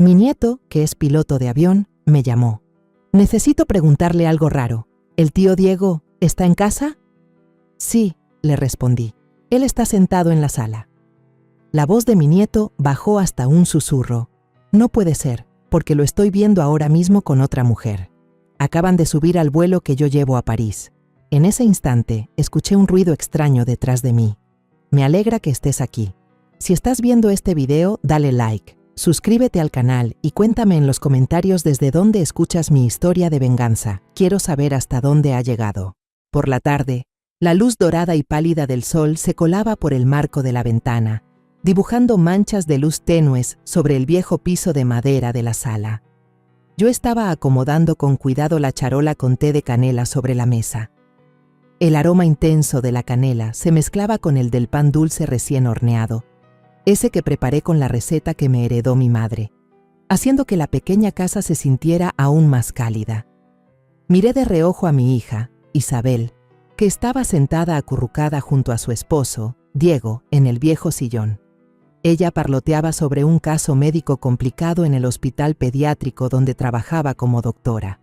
Mi nieto, que es piloto de avión, me llamó. Necesito preguntarle algo raro. ¿El tío Diego está en casa? Sí, le respondí. Él está sentado en la sala. La voz de mi nieto bajó hasta un susurro. No puede ser, porque lo estoy viendo ahora mismo con otra mujer. Acaban de subir al vuelo que yo llevo a París. En ese instante, escuché un ruido extraño detrás de mí. Me alegra que estés aquí. Si estás viendo este video, dale like, suscríbete al canal y cuéntame en los comentarios desde dónde escuchas mi historia de venganza. Quiero saber hasta dónde ha llegado. Por la tarde, la luz dorada y pálida del sol se colaba por el marco de la ventana, dibujando manchas de luz tenues sobre el viejo piso de madera de la sala. Yo estaba acomodando con cuidado la charola con té de canela sobre la mesa. El aroma intenso de la canela se mezclaba con el del pan dulce recién horneado, ese que preparé con la receta que me heredó mi madre, haciendo que la pequeña casa se sintiera aún más cálida. Miré de reojo a mi hija, Isabel, que estaba sentada acurrucada junto a su esposo, Diego, en el viejo sillón. Ella parloteaba sobre un caso médico complicado en el hospital pediátrico donde trabajaba como doctora.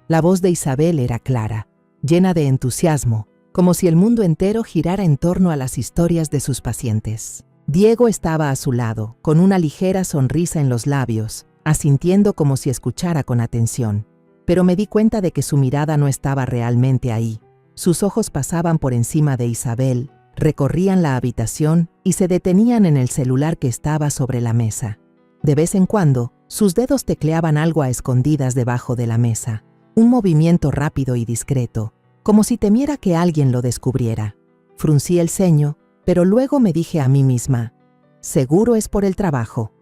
La voz de Isabel era clara, llena de entusiasmo, como si el mundo entero girara en torno a las historias de sus pacientes. Diego estaba a su lado, con una ligera sonrisa en los labios, asintiendo como si escuchara con atención, pero me di cuenta de que su mirada no estaba realmente ahí. Sus ojos pasaban por encima de Isabel, recorrían la habitación y se detenían en el celular que estaba sobre la mesa. De vez en cuando, sus dedos tecleaban algo a escondidas debajo de la mesa, un movimiento rápido y discreto, como si temiera que alguien lo descubriera. Fruncí el ceño, pero luego me dije a mí misma, seguro es por el trabajo.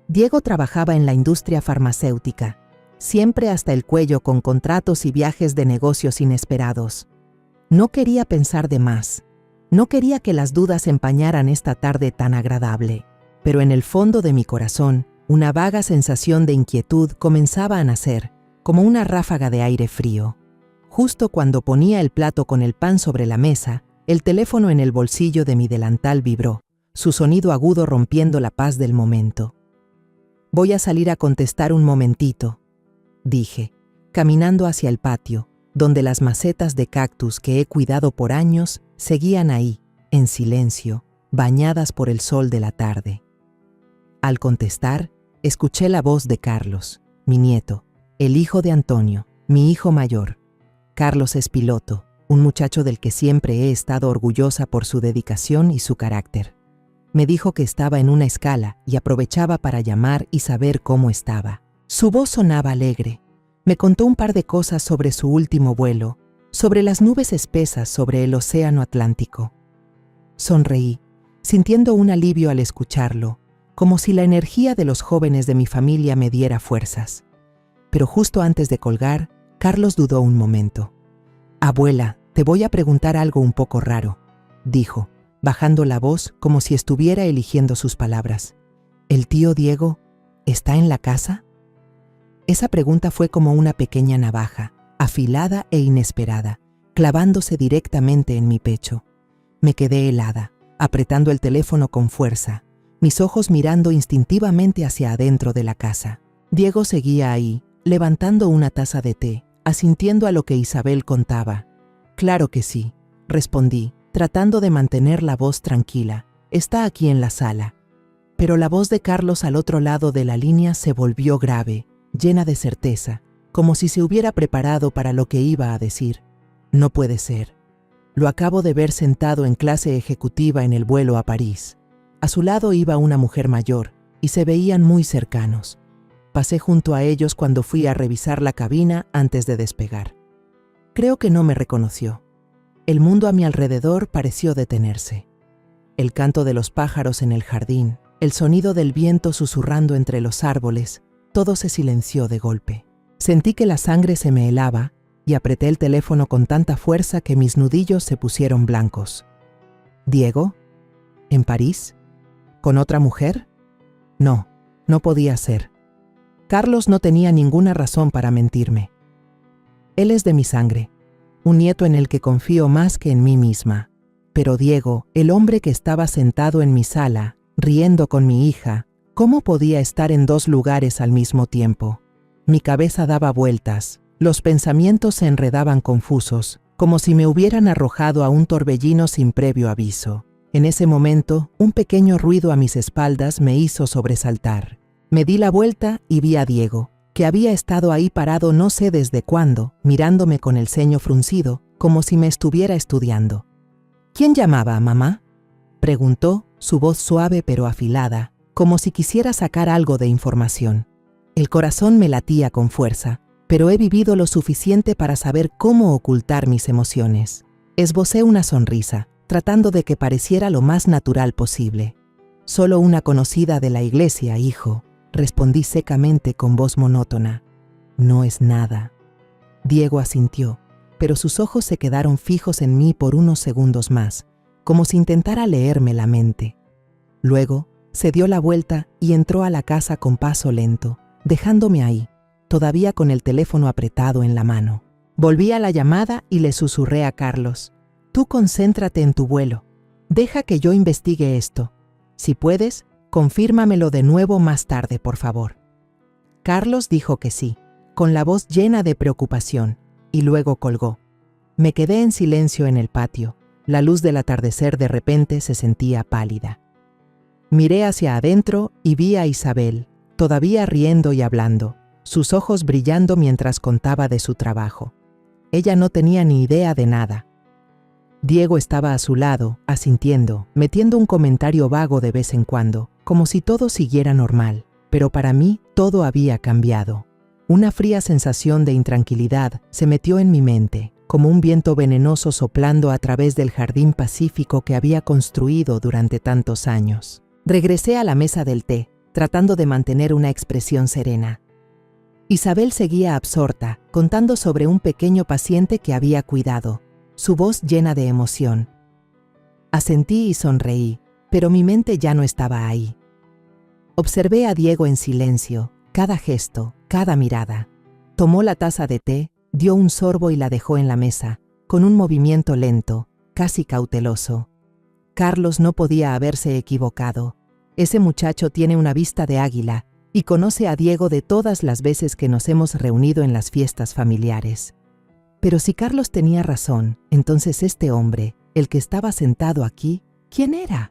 Diego trabajaba en la industria farmacéutica, siempre hasta el cuello con contratos y viajes de negocios inesperados. No quería pensar de más. No quería que las dudas empañaran esta tarde tan agradable, pero en el fondo de mi corazón, una vaga sensación de inquietud comenzaba a nacer, como una ráfaga de aire frío. Justo cuando ponía el plato con el pan sobre la mesa, el teléfono en el bolsillo de mi delantal vibró, su sonido agudo rompiendo la paz del momento. Voy a salir a contestar un momentito, dije, caminando hacia el patio, donde las macetas de cactus que he cuidado por años seguían ahí, en silencio, bañadas por el sol de la tarde. Al contestar, escuché la voz de Carlos, mi nieto, el hijo de Antonio, mi hijo mayor. Carlos es piloto, un muchacho del que siempre he estado orgullosa por su dedicación y su carácter. Me dijo que estaba en una escala y aprovechaba para llamar y saber cómo estaba. Su voz sonaba alegre. Me contó un par de cosas sobre su último vuelo, sobre las nubes espesas sobre el océano Atlántico. Sonreí, sintiendo un alivio al escucharlo, como si la energía de los jóvenes de mi familia me diera fuerzas. Pero justo antes de colgar, Carlos dudó un momento. «Abuela, te voy a preguntar algo un poco raro», dijo, bajando la voz como si estuviera eligiendo sus palabras. «¿El tío Diego está en la casa?» Esa pregunta fue como una pequeña navaja, afilada e inesperada, clavándose directamente en mi pecho. Me quedé helada, apretando el teléfono con fuerza, mis ojos mirando instintivamente hacia adentro de la casa. Diego seguía ahí, levantando una taza de té, asintiendo a lo que Isabel contaba. «Claro que sí», respondí, tratando de mantener la voz tranquila. «Está aquí en la sala». Pero la voz de Carlos al otro lado de la línea se volvió grave, llena de certeza, como si se hubiera preparado para lo que iba a decir. «No puede ser. Lo acabo de ver sentado en clase ejecutiva en el vuelo a París. A su lado iba una mujer mayor, y se veían muy cercanos. Pasé junto a ellos cuando fui a revisar la cabina antes de despegar. Creo que no me reconoció. El mundo a mi alrededor pareció detenerse. El canto de los pájaros en el jardín, el sonido del viento susurrando entre los árboles, todo se silenció de golpe. Sentí que la sangre se me helaba y apreté el teléfono con tanta fuerza que mis nudillos se pusieron blancos. ¿Diego? ¿En París? ¿Con otra mujer? No, no podía ser. Carlos no tenía ninguna razón para mentirme. Él es de mi sangre, un nieto en el que confío más que en mí misma. Pero Diego, el hombre que estaba sentado en mi sala, riendo con mi hija, ¿Cómo podía estar en dos lugares al mismo tiempo? Mi cabeza daba vueltas, los pensamientos se enredaban confusos, como si me hubieran arrojado a un torbellino sin previo aviso. En ese momento, un pequeño ruido a mis espaldas me hizo sobresaltar. Me di la vuelta y vi a Diego, que había estado ahí parado no sé desde cuándo, mirándome con el ceño fruncido, como si me estuviera estudiando. ¿Quién llamaba, mamá?, preguntó, su voz suave pero afilada, como si quisiera sacar algo de información. El corazón me latía con fuerza, pero he vivido lo suficiente para saber cómo ocultar mis emociones. Esbocé una sonrisa, tratando de que pareciera lo más natural posible. Solo una conocida de la iglesia, hijo, respondí secamente con voz monótona. No es nada. Diego asintió, pero sus ojos se quedaron fijos en mí por unos segundos más, como si intentara leerme la mente. Luego, se dio la vuelta y entró a la casa con paso lento, dejándome ahí, todavía con el teléfono apretado en la mano. Volví a la llamada y le susurré a Carlos: tú concéntrate en tu vuelo. Deja que yo investigue esto. Si puedes, confírmamelo de nuevo más tarde, por favor. Carlos dijo que sí, con la voz llena de preocupación, y luego colgó. Me quedé en silencio en el patio. La luz del atardecer de repente se sentía pálida. Miré hacia adentro y vi a Isabel, todavía riendo y hablando, sus ojos brillando mientras contaba de su trabajo. Ella no tenía ni idea de nada. Diego estaba a su lado, asintiendo, metiendo un comentario vago de vez en cuando, como si todo siguiera normal, pero para mí todo había cambiado. Una fría sensación de intranquilidad se metió en mi mente, como un viento venenoso soplando a través del jardín pacífico que había construido durante tantos años. Regresé a la mesa del té, tratando de mantener una expresión serena. Isabel seguía absorta, contando sobre un pequeño paciente que había cuidado, su voz llena de emoción. Asentí y sonreí, pero mi mente ya no estaba ahí. Observé a Diego en silencio, cada gesto, cada mirada. Tomó la taza de té, dio un sorbo y la dejó en la mesa, con un movimiento lento, casi cauteloso. Carlos no podía haberse equivocado. Ese muchacho tiene una vista de águila y conoce a Diego de todas las veces que nos hemos reunido en las fiestas familiares. Pero si Carlos tenía razón, entonces este hombre, el que estaba sentado aquí, ¿quién era?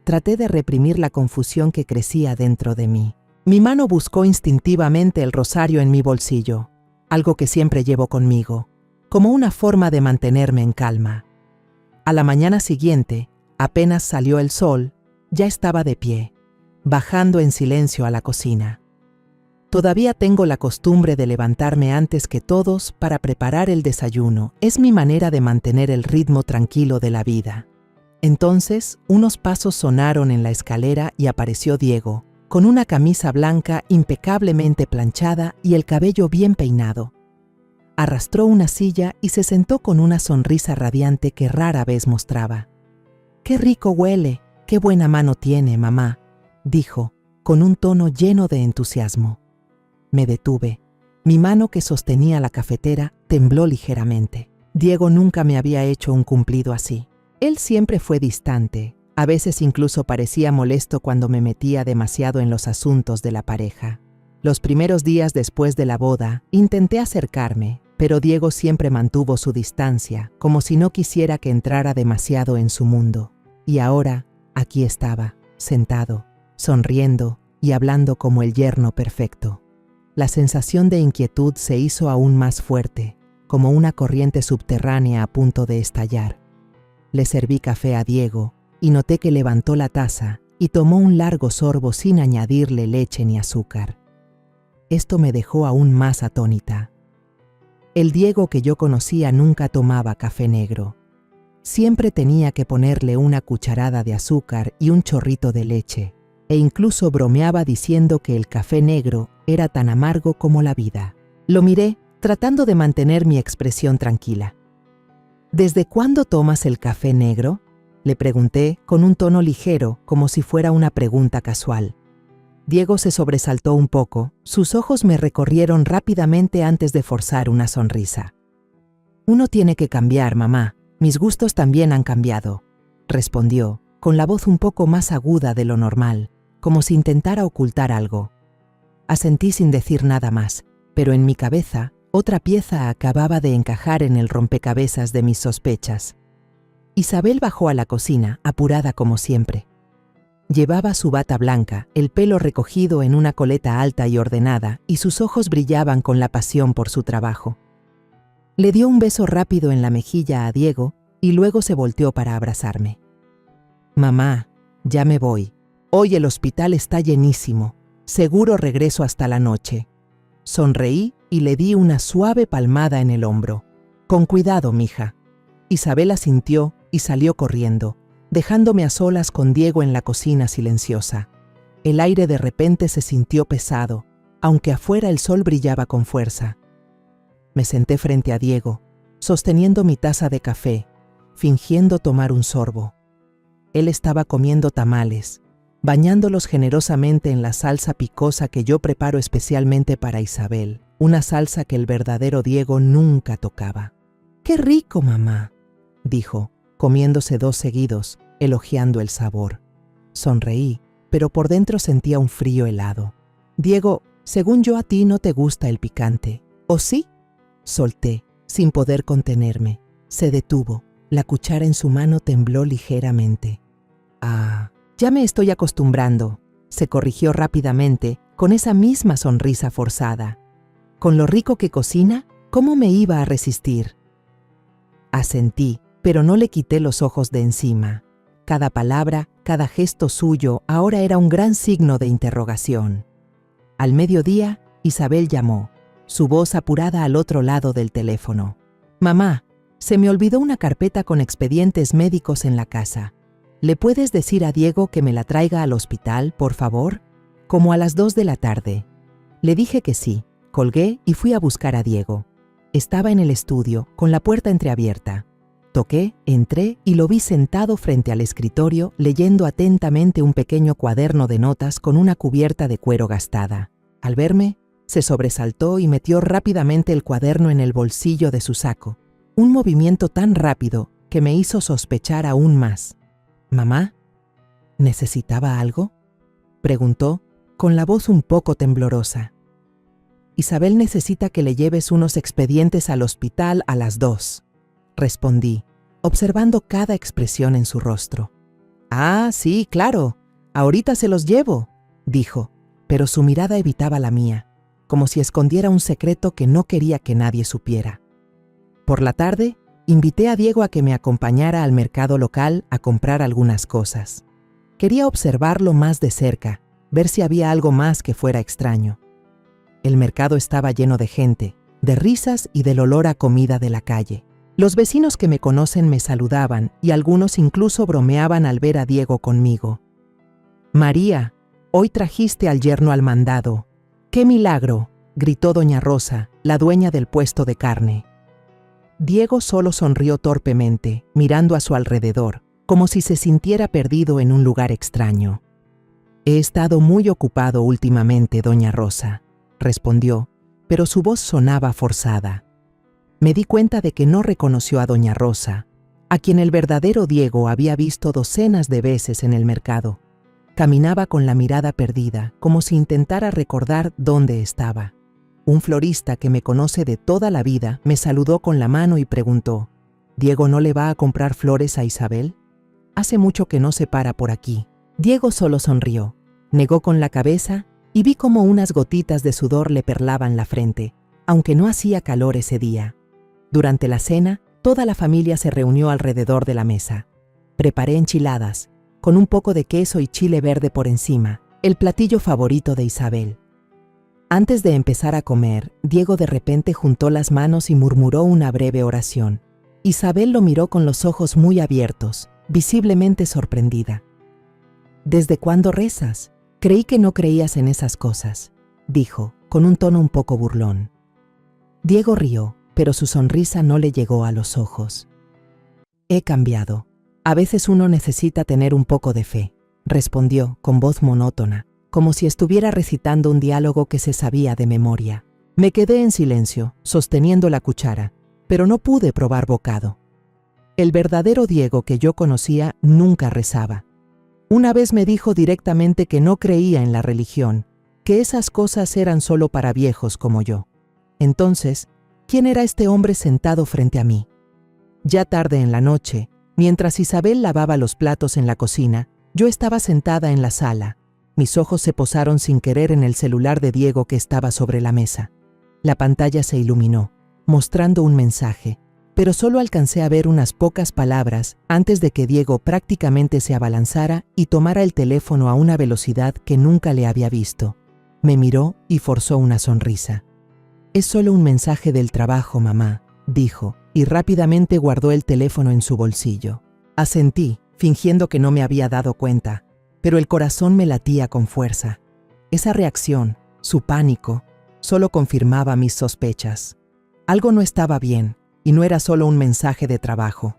Traté de reprimir la confusión que crecía dentro de mí. Mi mano buscó instintivamente el rosario en mi bolsillo, algo que siempre llevo conmigo, como una forma de mantenerme en calma. A la mañana siguiente, apenas salió el sol, ya estaba de pie, bajando en silencio a la cocina. Todavía tengo la costumbre de levantarme antes que todos para preparar el desayuno. Es mi manera de mantener el ritmo tranquilo de la vida. Entonces, unos pasos sonaron en la escalera y apareció Diego, con una camisa blanca impecablemente planchada y el cabello bien peinado. Arrastró una silla y se sentó con una sonrisa radiante que rara vez mostraba. «¡Qué rico huele! ¡Qué buena mano tiene, mamá!», dijo, con un tono lleno de entusiasmo. Me detuve. Mi mano que sostenía la cafetera tembló ligeramente. Diego nunca me había hecho un cumplido así. Él siempre fue distante. A veces incluso parecía molesto cuando me metía demasiado en los asuntos de la pareja. Los primeros días después de la boda, intenté acercarme, pero Diego siempre mantuvo su distancia, como si no quisiera que entrara demasiado en su mundo. Y ahora, aquí estaba, sentado, sonriendo y hablando como el yerno perfecto. La sensación de inquietud se hizo aún más fuerte, como una corriente subterránea a punto de estallar. Le serví café a Diego y noté que levantó la taza y tomó un largo sorbo sin añadirle leche ni azúcar. Esto me dejó aún más atónita. El Diego que yo conocía nunca tomaba café negro. Siempre tenía que ponerle una cucharada de azúcar y un chorrito de leche, e incluso bromeaba diciendo que el café negro era tan amargo como la vida. Lo miré, tratando de mantener mi expresión tranquila. «¿Desde cuándo tomas el café negro?», le pregunté con un tono ligero, como si fuera una pregunta casual. Diego se sobresaltó un poco, sus ojos me recorrieron rápidamente antes de forzar una sonrisa. «Uno tiene que cambiar, mamá. Mis gustos también han cambiado», respondió, con la voz un poco más aguda de lo normal, como si intentara ocultar algo. Asentí sin decir nada más, pero en mi cabeza otra pieza acababa de encajar en el rompecabezas de mis sospechas. Isabel bajó a la cocina, apurada como siempre. Llevaba su bata blanca, el pelo recogido en una coleta alta y ordenada, y sus ojos brillaban con la pasión por su trabajo. Le dio un beso rápido en la mejilla a Diego y luego se volteó para abrazarme. «Mamá, ya me voy. Hoy el hospital está llenísimo. Seguro regreso hasta la noche». Sonreí y le di una suave palmada en el hombro. «Con cuidado, mija». Isabel asintió y salió corriendo, dejándome a solas con Diego en la cocina silenciosa. El aire de repente se sintió pesado, aunque afuera el sol brillaba con fuerza. Me senté frente a Diego, sosteniendo mi taza de café, fingiendo tomar un sorbo. Él estaba comiendo tamales, bañándolos generosamente en la salsa picosa que yo preparo especialmente para Isabel, una salsa que el verdadero Diego nunca tocaba. «¡Qué rico, mamá!», dijo, comiéndose 2 seguidos, elogiando el sabor. Sonreí, pero por dentro sentía un frío helado. «Diego, según yo a ti no te gusta el picante, ¿o sí?», solté, sin poder contenerme. Se detuvo, la cuchara en su mano tembló ligeramente. «Ah, ya me estoy acostumbrando», se corrigió rápidamente, con esa misma sonrisa forzada. «Con lo rico que cocina, ¿cómo me iba a resistir?». Asentí, pero no le quité los ojos de encima. Cada palabra, cada gesto suyo ahora era un gran signo de interrogación. Al mediodía, Isabel llamó, su voz apurada al otro lado del teléfono. «Mamá, se me olvidó una carpeta con expedientes médicos en la casa. ¿Le puedes decir a Diego que me la traiga al hospital, por favor? Como a las 2 de la tarde». Le dije que sí, colgué y fui a buscar a Diego. Estaba en el estudio, con la puerta entreabierta. Toqué, entré y lo vi sentado frente al escritorio leyendo atentamente un pequeño cuaderno de notas con una cubierta de cuero gastada. Al verme, se sobresaltó y metió rápidamente el cuaderno en el bolsillo de su saco, un movimiento tan rápido que me hizo sospechar aún más. «¿Mamá? ¿Necesitaba algo?», preguntó, con la voz un poco temblorosa. «Isabel necesita que le lleves unos expedientes al hospital a las 2», respondí, observando cada expresión en su rostro. «Ah, sí, claro, ahorita se los llevo», dijo, pero su mirada evitaba la mía, como si escondiera un secreto que no quería que nadie supiera. Por la tarde, invité a Diego a que me acompañara al mercado local a comprar algunas cosas. Quería observarlo más de cerca, ver si había algo más que fuera extraño. El mercado estaba lleno de gente, de risas y del olor a comida de la calle. Los vecinos que me conocen me saludaban y algunos incluso bromeaban al ver a Diego conmigo. «María, hoy trajiste al yerno al mandado. ¡Qué milagro!», gritó doña Rosa, la dueña del puesto de carne. Diego solo sonrió torpemente, mirando a su alrededor, como si se sintiera perdido en un lugar extraño. «He estado muy ocupado últimamente, doña Rosa», respondió, pero su voz sonaba forzada. Me di cuenta de que no reconoció a doña Rosa, a quien el verdadero Diego había visto docenas de veces en el mercado. Caminaba con la mirada perdida, como si intentara recordar dónde estaba. Un florista que me conoce de toda la vida me saludó con la mano y preguntó: «¿Diego no le va a comprar flores a Isabel? Hace mucho que no se para por aquí». Diego solo sonrió, negó con la cabeza y vi cómo unas gotitas de sudor le perlaban la frente, aunque no hacía calor ese día. Durante la cena, toda la familia se reunió alrededor de la mesa. Preparé enchiladas, con un poco de queso y chile verde por encima, el platillo favorito de Isabel. Antes de empezar a comer, Diego de repente juntó las manos y murmuró una breve oración. Isabel lo miró con los ojos muy abiertos, visiblemente sorprendida. «¿Desde cuándo rezas? Creí que no creías en esas cosas», dijo, con un tono un poco burlón. Diego rió, pero su sonrisa no le llegó a los ojos. «He cambiado. A veces uno necesita tener un poco de fe», respondió con voz monótona, como si estuviera recitando un diálogo que se sabía de memoria. Me quedé en silencio, sosteniendo la cuchara, pero no pude probar bocado. El verdadero Diego que yo conocía nunca rezaba. Una vez me dijo directamente que no creía en la religión, que esas cosas eran solo para viejos como yo. Entonces, ¿quién era este hombre sentado frente a mí? Ya tarde en la noche, mientras Isabel lavaba los platos en la cocina, yo estaba sentada en la sala. Mis ojos se posaron sin querer en el celular de Diego que estaba sobre la mesa. La pantalla se iluminó, mostrando un mensaje, pero solo alcancé a ver unas pocas palabras antes de que Diego prácticamente se abalanzara y tomara el teléfono a una velocidad que nunca le había visto. Me miró y forzó una sonrisa. «Es solo un mensaje del trabajo, mamá», dijo, y rápidamente guardó el teléfono en su bolsillo. Asentí, fingiendo que no me había dado cuenta, pero el corazón me latía con fuerza. Esa reacción, su pánico, solo confirmaba mis sospechas. Algo no estaba bien, y no era solo un mensaje de trabajo.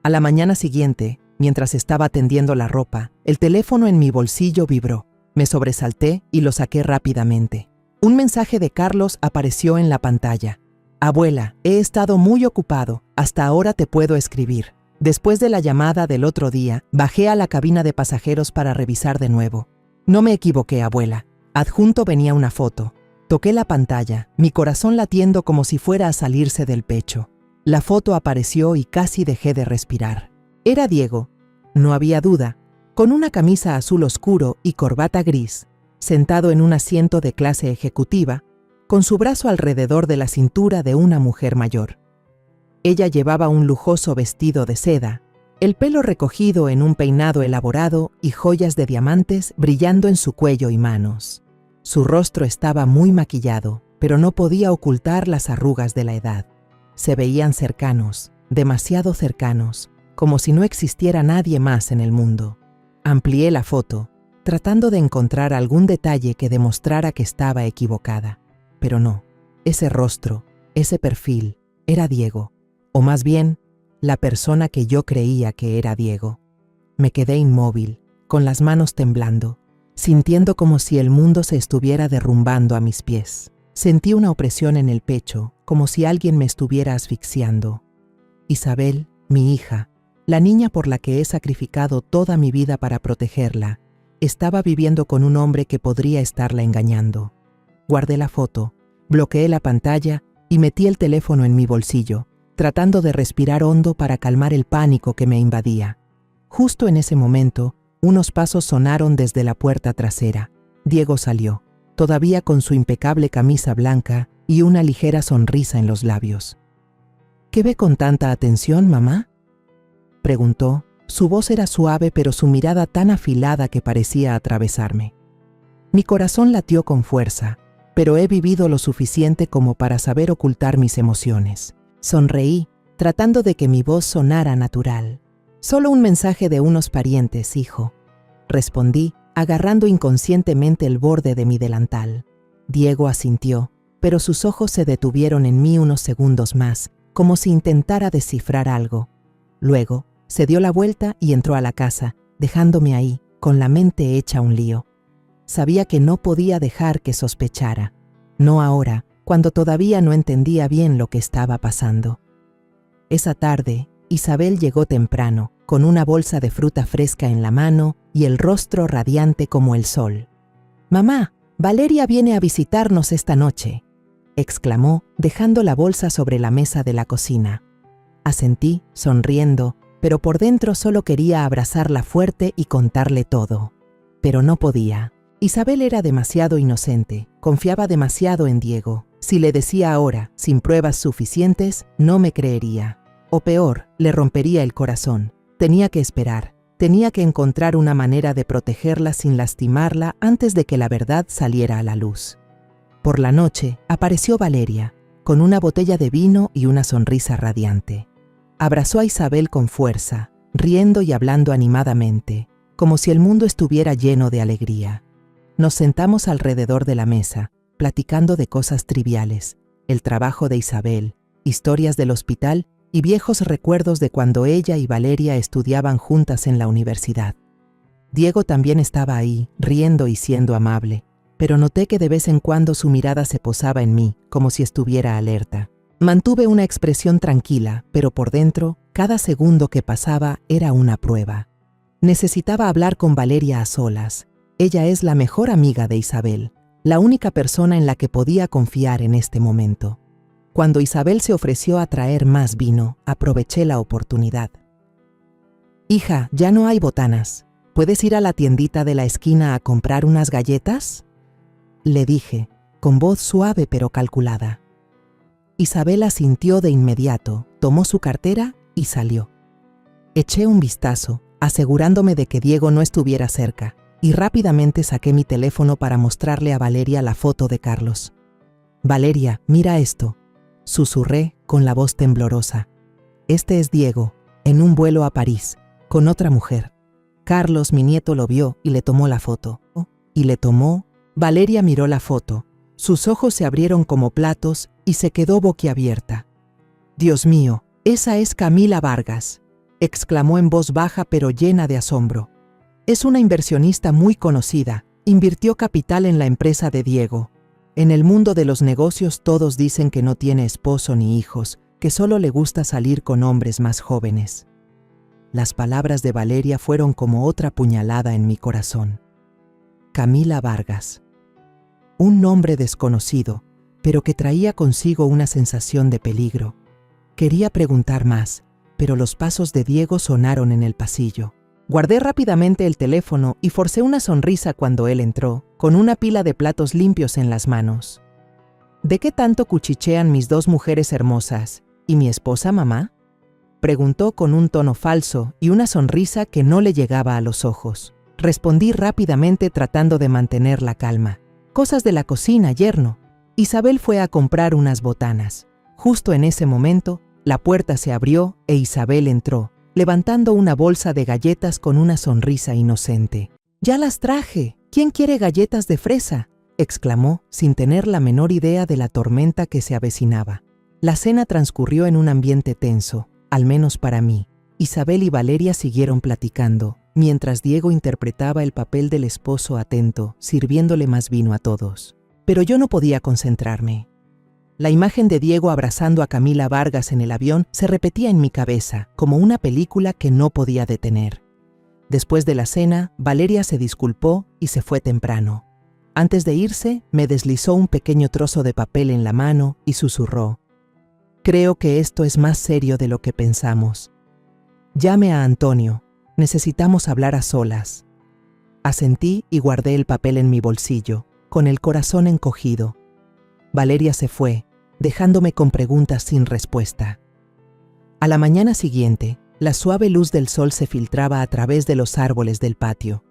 A la mañana siguiente, mientras estaba tendiendo la ropa, el teléfono en mi bolsillo vibró. Me sobresalté y lo saqué rápidamente. Un mensaje de Carlos apareció en la pantalla. «Abuela, he estado muy ocupado. Hasta ahora te puedo escribir. Después de la llamada del otro día, bajé a la cabina de pasajeros para revisar de nuevo. No me equivoqué, abuela. Adjunto venía una foto. Toqué la pantalla, mi corazón latiendo como si fuera a salirse del pecho. La foto apareció y casi dejé de respirar. Era Diego, no había duda, con una camisa azul oscuro y corbata gris, sentado en un asiento de clase ejecutiva, con su brazo alrededor de la cintura de una mujer mayor. Ella llevaba un lujoso vestido de seda, el pelo recogido en un peinado elaborado y joyas de diamantes brillando en su cuello y manos. Su rostro estaba muy maquillado, pero no podía ocultar las arrugas de la edad. Se veían cercanos, demasiado cercanos, como si no existiera nadie más en el mundo. Amplié la foto, tratando de encontrar algún detalle que demostrara que estaba equivocada. Pero no, ese rostro, ese perfil, era Diego, o más bien, la persona que yo creía que era Diego. Me quedé inmóvil, con las manos temblando, sintiendo como si el mundo se estuviera derrumbando a mis pies. Sentí una opresión en el pecho, como si alguien me estuviera asfixiando. Isabel, mi hija, la niña por la que he sacrificado toda mi vida para protegerla, estaba viviendo con un hombre que podría estarla engañando. Guardé la foto, bloqueé la pantalla y metí el teléfono en mi bolsillo, tratando de respirar hondo para calmar el pánico que me invadía. Justo en ese momento, unos pasos sonaron desde la puerta trasera. Diego salió, todavía con su impecable camisa blanca y una ligera sonrisa en los labios. «¿Qué ve con tanta atención, mamá?», preguntó. Su voz era suave, pero su mirada tan afilada que parecía atravesarme. Mi corazón latió con fuerza, pero he vivido lo suficiente como para saber ocultar mis emociones. Sonreí, tratando de que mi voz sonara natural. «Solo un mensaje de unos parientes, hijo», respondí, agarrando inconscientemente el borde de mi delantal. Diego asintió, pero sus ojos se detuvieron en mí unos segundos más, como si intentara descifrar algo. Luego, se dio la vuelta y entró a la casa, dejándome ahí, con la mente hecha un lío. Sabía que no podía dejar que sospechara. No ahora, cuando todavía no entendía bien lo que estaba pasando. Esa tarde, Isabel llegó temprano, con una bolsa de fruta fresca en la mano y el rostro radiante como el sol. «Mamá, Valeria viene a visitarnos esta noche», exclamó, dejando la bolsa sobre la mesa de la cocina. Asentí, sonriendo, pero por dentro solo quería abrazarla fuerte y contarle todo. Pero no podía. Isabel era demasiado inocente, confiaba demasiado en Diego. Si le decía ahora, sin pruebas suficientes, no me creería. O peor, le rompería el corazón. Tenía que esperar. Tenía que encontrar una manera de protegerla sin lastimarla antes de que la verdad saliera a la luz. Por la noche, apareció Valeria, con una botella de vino y una sonrisa radiante. Abrazó a Isabel con fuerza, riendo y hablando animadamente, como si el mundo estuviera lleno de alegría. Nos sentamos alrededor de la mesa, platicando de cosas triviales, el trabajo de Isabel, historias del hospital y viejos recuerdos de cuando ella y Valeria estudiaban juntas en la universidad. Diego también estaba ahí, riendo y siendo amable, pero noté que de vez en cuando su mirada se posaba en mí, como si estuviera alerta. Mantuve una expresión tranquila, pero por dentro, cada segundo que pasaba era una prueba. Necesitaba hablar con Valeria a solas. Ella es la mejor amiga de Isabel, la única persona en la que podía confiar en este momento. Cuando Isabel se ofreció a traer más vino, aproveché la oportunidad. «Hija, ya no hay botanas. ¿Puedes ir a la tiendita de la esquina a comprar unas galletas?», le dije, con voz suave pero calculada. Isabel asintió de inmediato, tomó su cartera y salió. Eché un vistazo, asegurándome de que Diego no estuviera cerca, y rápidamente saqué mi teléfono para mostrarle a Valeria la foto de Carlos. «Valeria, mira esto», susurré con la voz temblorosa. «Este es Diego, en un vuelo a París, con otra mujer». Carlos, mi nieto, lo vio y le tomó la foto. Valeria miró la foto. Sus ojos se abrieron como platos y se quedó boquiabierta. «Dios mío, esa es Camila Vargas», exclamó en voz baja pero llena de asombro. «Es una inversionista muy conocida. Invirtió capital en la empresa de Diego. En el mundo de los negocios todos dicen que no tiene esposo ni hijos, que solo le gusta salir con hombres más jóvenes». Las palabras de Valeria fueron como otra puñalada en mi corazón. Camila Vargas. Un nombre desconocido, pero que traía consigo una sensación de peligro. Quería preguntar más, pero los pasos de Diego sonaron en el pasillo. Guardé rápidamente el teléfono y forcé una sonrisa cuando él entró, con una pila de platos limpios en las manos. «¿De qué tanto cuchichean mis dos mujeres hermosas? ¿Y mi esposa, mamá?», preguntó con un tono falso y una sonrisa que no le llegaba a los ojos. Respondí rápidamente tratando de mantener la calma. «Cosas de la cocina, yerno». Isabel fue a comprar unas botanas. Justo en ese momento, la puerta se abrió e Isabel entró, levantando una bolsa de galletas con una sonrisa inocente. «Ya las traje. ¿Quién quiere galletas de fresa?», exclamó, sin tener la menor idea de la tormenta que se avecinaba. La cena transcurrió en un ambiente tenso, al menos para mí. Isabel y Valeria siguieron platicando, mientras Diego interpretaba el papel del esposo atento, sirviéndole más vino a todos. Pero yo no podía concentrarme. La imagen de Diego abrazando a Camila Vargas en el avión se repetía en mi cabeza, como una película que no podía detener. Después de la cena, Valeria se disculpó y se fue temprano. Antes de irse, me deslizó un pequeño trozo de papel en la mano y susurró: «Creo que esto es más serio de lo que pensamos. Llame a Antonio. Necesitamos hablar a solas». Asentí y guardé el papel en mi bolsillo, con el corazón encogido. Valeria se fue, dejándome con preguntas sin respuesta. A la mañana siguiente, la suave luz del sol se filtraba a través de los árboles del patio.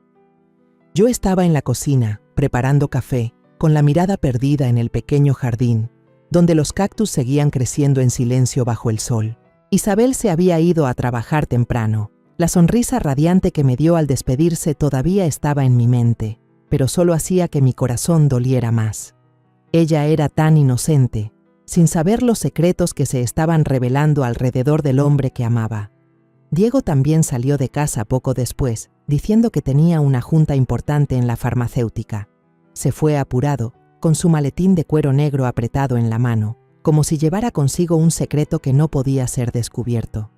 Yo estaba en la cocina, preparando café, con la mirada perdida en el pequeño jardín, donde los cactus seguían creciendo en silencio bajo el sol. Isabel se había ido a trabajar temprano. La sonrisa radiante que me dio al despedirse todavía estaba en mi mente, pero solo hacía que mi corazón doliera más. Ella era tan inocente, sin saber los secretos que se estaban revelando alrededor del hombre que amaba. Diego también salió de casa poco después, diciendo que tenía una junta importante en la farmacéutica. Se fue apurado, con su maletín de cuero negro apretado en la mano, como si llevara consigo un secreto que no podía ser descubierto.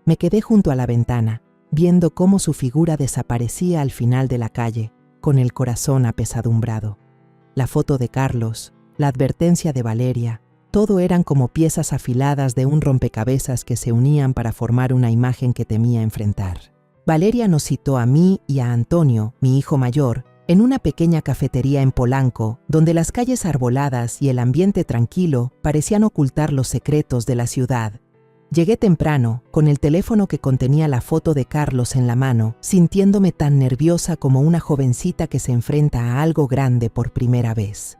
Me quedé junto a la ventana, viendo cómo su figura desaparecía al final de la calle, con el corazón apesadumbrado. La foto de Carlos, la advertencia de Valeria, todo eran como piezas afiladas de un rompecabezas que se unían para formar una imagen que temía enfrentar. Valeria nos citó a mí y a Antonio, mi hijo mayor, en una pequeña cafetería en Polanco, donde las calles arboladas y el ambiente tranquilo parecían ocultar los secretos de la ciudad. Llegué temprano, con el teléfono que contenía la foto de Carlos en la mano, sintiéndome tan nerviosa como una jovencita que se enfrenta a algo grande por primera vez.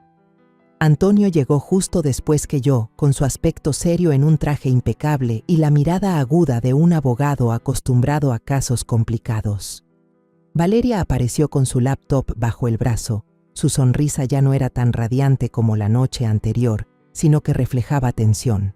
Antonio llegó justo después que yo, con su aspecto serio en un traje impecable y la mirada aguda de un abogado acostumbrado a casos complicados. Valeria apareció con su laptop bajo el brazo. Su sonrisa ya no era tan radiante como la noche anterior, sino que reflejaba tensión.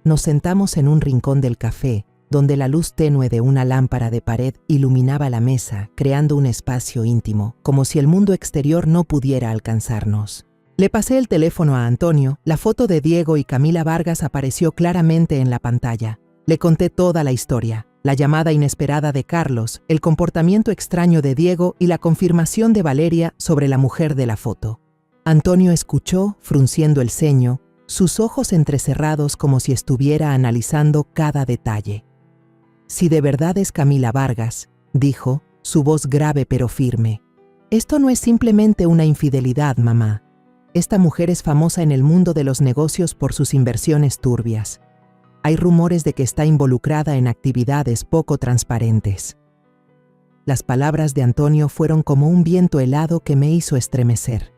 Nos sentamos en un rincón del café, donde la luz tenue de una lámpara de pared iluminaba la mesa, creando un espacio íntimo, como si el mundo exterior no pudiera alcanzarnos. Le pasé el teléfono a Antonio, la foto de Diego y Camila Vargas apareció claramente en la pantalla. Le conté toda la historia, la llamada inesperada de Carlos, el comportamiento extraño de Diego y la confirmación de Valeria sobre la mujer de la foto. Antonio escuchó, frunciendo el ceño, sus ojos entrecerrados como si estuviera analizando cada detalle. «Si de verdad es Camila Vargas», dijo, su voz grave pero firme, «esto no es simplemente una infidelidad, mamá. Esta mujer es famosa en el mundo de los negocios por sus inversiones turbias. Hay rumores de que está involucrada en actividades poco transparentes». Las palabras de Antonio fueron como un viento helado que me hizo estremecer.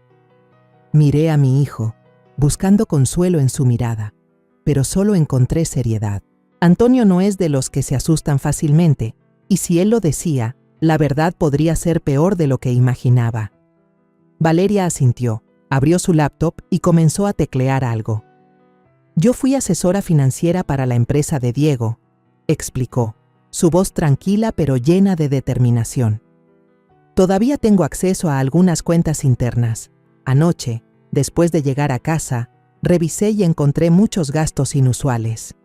Miré a mi hijo, buscando consuelo en su mirada, pero solo encontré seriedad. Antonio no es de los que se asustan fácilmente, y si él lo decía, la verdad podría ser peor de lo que imaginaba. Valeria asintió, abrió su laptop y comenzó a teclear algo. «Yo fui asesora financiera para la empresa de Diego», explicó, su voz tranquila pero llena de determinación. «Todavía tengo acceso a algunas cuentas internas. Anoche, después de llegar a casa, revisé y encontré muchos gastos inusuales».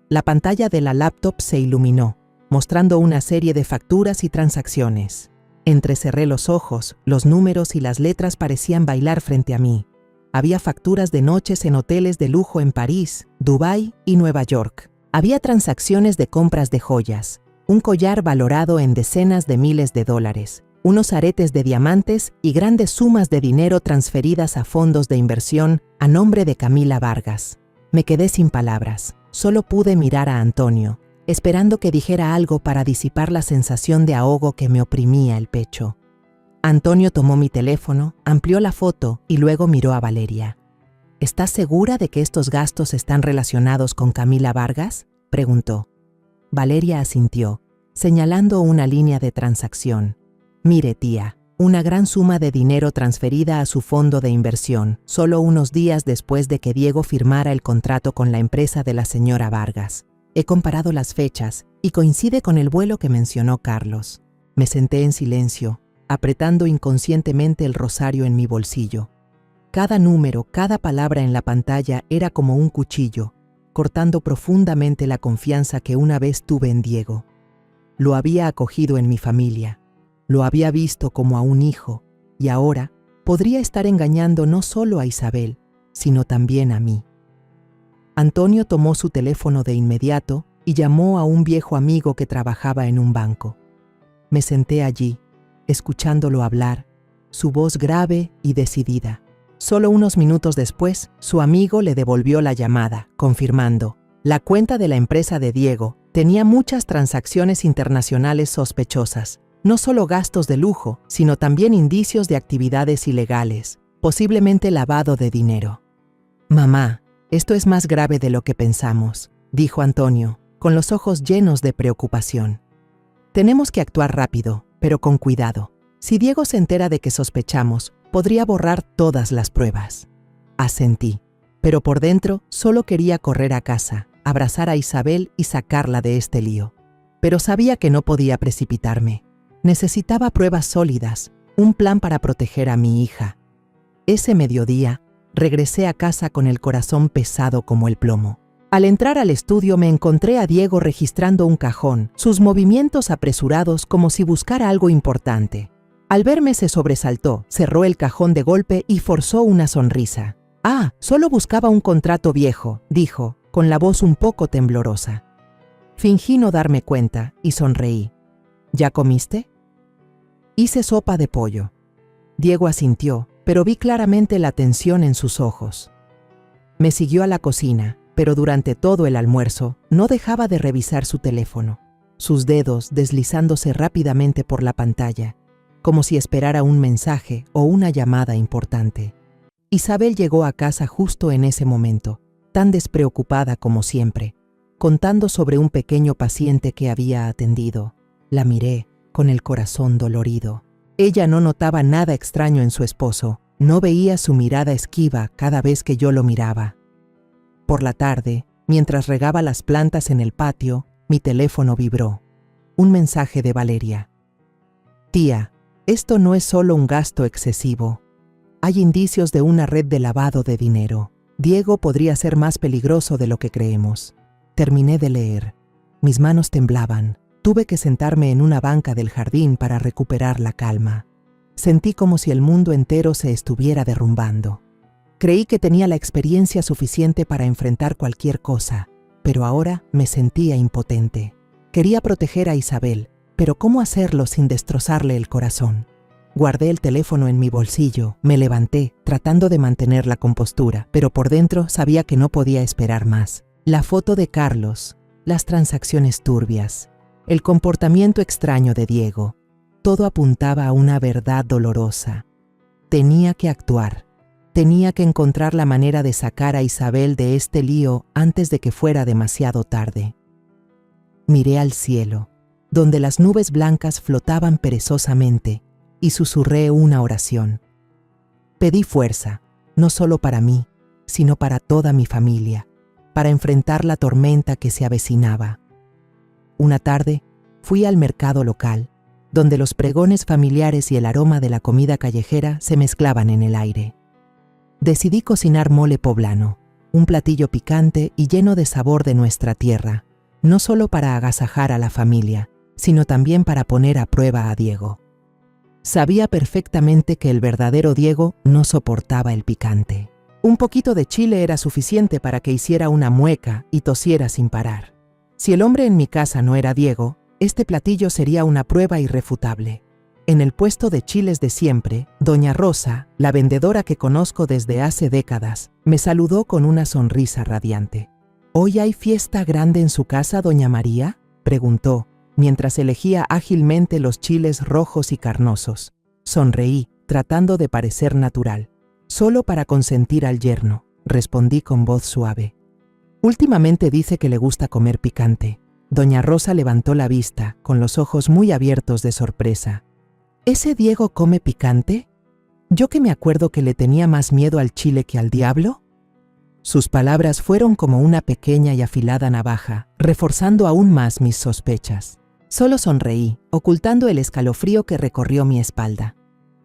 La pantalla de la laptop se iluminó, mostrando una serie de facturas y transacciones. Entrecerré los ojos, los números y las letras parecían bailar frente a mí. Había facturas de noches en hoteles de lujo en París, Dubái y Nueva York. Había transacciones de compras de joyas, un collar valorado en decenas de miles de dólares, unos aretes de diamantes y grandes sumas de dinero transferidas a fondos de inversión a nombre de Camila Vargas. Me quedé sin palabras. Solo pude mirar a Antonio, esperando que dijera algo para disipar la sensación de ahogo que me oprimía el pecho. Antonio tomó mi teléfono, amplió la foto y luego miró a Valeria. «¿Estás segura de que estos gastos están relacionados con Camila Vargas?», preguntó. Valeria asintió, señalando una línea de transacción. «Mire, tía, una gran suma de dinero transferida a su fondo de inversión, solo unos días después de que Diego firmara el contrato con la empresa de la señora Vargas. He comparado las fechas y coincide con el vuelo que mencionó Carlos». Me senté en silencio, apretando inconscientemente el rosario en mi bolsillo. Cada número, cada palabra en la pantalla era como un cuchillo, cortando profundamente la confianza que una vez tuve en Diego. Lo había acogido en mi familia. Lo había visto como a un hijo, y ahora podría estar engañando no solo a Isabel, sino también a mí. Antonio tomó su teléfono de inmediato y llamó a un viejo amigo que trabajaba en un banco. Me senté allí, escuchándolo hablar, su voz grave y decidida. Solo unos minutos después, su amigo le devolvió la llamada, confirmando: la cuenta de la empresa de Diego tenía muchas transacciones internacionales sospechosas. No solo gastos de lujo, sino también indicios de actividades ilegales, posiblemente lavado de dinero. «Mamá, esto es más grave de lo que pensamos», dijo Antonio, con los ojos llenos de preocupación. «Tenemos que actuar rápido, pero con cuidado. Si Diego se entera de que sospechamos, podría borrar todas las pruebas». Asentí, pero por dentro solo quería correr a casa, abrazar a Isabel y sacarla de este lío. Pero sabía que no podía precipitarme. Necesitaba pruebas sólidas, un plan para proteger a mi hija. Ese mediodía, regresé a casa con el corazón pesado como el plomo. Al entrar al estudio me encontré a Diego registrando un cajón, sus movimientos apresurados como si buscara algo importante. Al verme se sobresaltó, cerró el cajón de golpe y forzó una sonrisa. «Ah, solo buscaba un contrato viejo», dijo, con la voz un poco temblorosa. Fingí no darme cuenta y sonreí. «¿Ya comiste?». Hice sopa de pollo. Diego asintió, pero vi claramente la tensión en sus ojos. Me siguió a la cocina, pero durante todo el almuerzo no dejaba de revisar su teléfono, sus dedos deslizándose rápidamente por la pantalla, como si esperara un mensaje o una llamada importante. Isabel llegó a casa justo en ese momento, tan despreocupada como siempre, contando sobre un pequeño paciente que había atendido. La miré, con el corazón dolorido. Ella no notaba nada extraño en su esposo, no veía su mirada esquiva cada vez que yo lo miraba. Por la tarde, mientras regaba las plantas en el patio, mi teléfono vibró. Un mensaje de Valeria. «Tía, esto no es solo un gasto excesivo. Hay indicios de una red de lavado de dinero. Diego podría ser más peligroso de lo que creemos. Terminé de leer. Mis manos temblaban. Tuve que sentarme en una banca del jardín para recuperar la calma. Sentí como si el mundo entero se estuviera derrumbando. Creí que tenía la experiencia suficiente para enfrentar cualquier cosa, pero ahora me sentía impotente. Quería proteger a Isabel, pero ¿cómo hacerlo sin destrozarle el corazón? Guardé el teléfono en mi bolsillo, me levanté, tratando de mantener la compostura, pero por dentro sabía que no podía esperar más. La foto de Carlos, las transacciones turbias, el comportamiento extraño de Diego, todo apuntaba a una verdad dolorosa. Tenía que actuar. Tenía que encontrar la manera de sacar a Isabel de este lío antes de que fuera demasiado tarde. Miré al cielo, donde las nubes blancas flotaban perezosamente, y susurré una oración. Pedí fuerza, no solo para mí, sino para toda mi familia, para enfrentar la tormenta que se avecinaba. Una tarde, fui al mercado local, donde los pregones familiares y el aroma de la comida callejera se mezclaban en el aire. Decidí cocinar mole poblano, un platillo picante y lleno de sabor de nuestra tierra, no solo para agasajar a la familia, sino también para poner a prueba a Diego. Sabía perfectamente que el verdadero Diego no soportaba el picante. Un poquito de chile era suficiente para que hiciera una mueca y tosiera sin parar. Si el hombre en mi casa no era Diego, este platillo sería una prueba irrefutable. En el puesto de chiles de siempre, doña Rosa, la vendedora que conozco desde hace décadas, me saludó con una sonrisa radiante. ¿Hoy hay fiesta grande en su casa, doña María?, preguntó, mientras elegía ágilmente los chiles rojos y carnosos. Sonreí, tratando de parecer natural. Solo para consentir al yerno, respondí con voz suave. Últimamente dice que le gusta comer picante. Doña Rosa levantó la vista, con los ojos muy abiertos de sorpresa. ¿Ese Diego come picante? ¿Yo que me acuerdo que le tenía más miedo al chile que al diablo? Sus palabras fueron como una pequeña y afilada navaja, reforzando aún más mis sospechas. Solo sonreí, ocultando el escalofrío que recorrió mi espalda.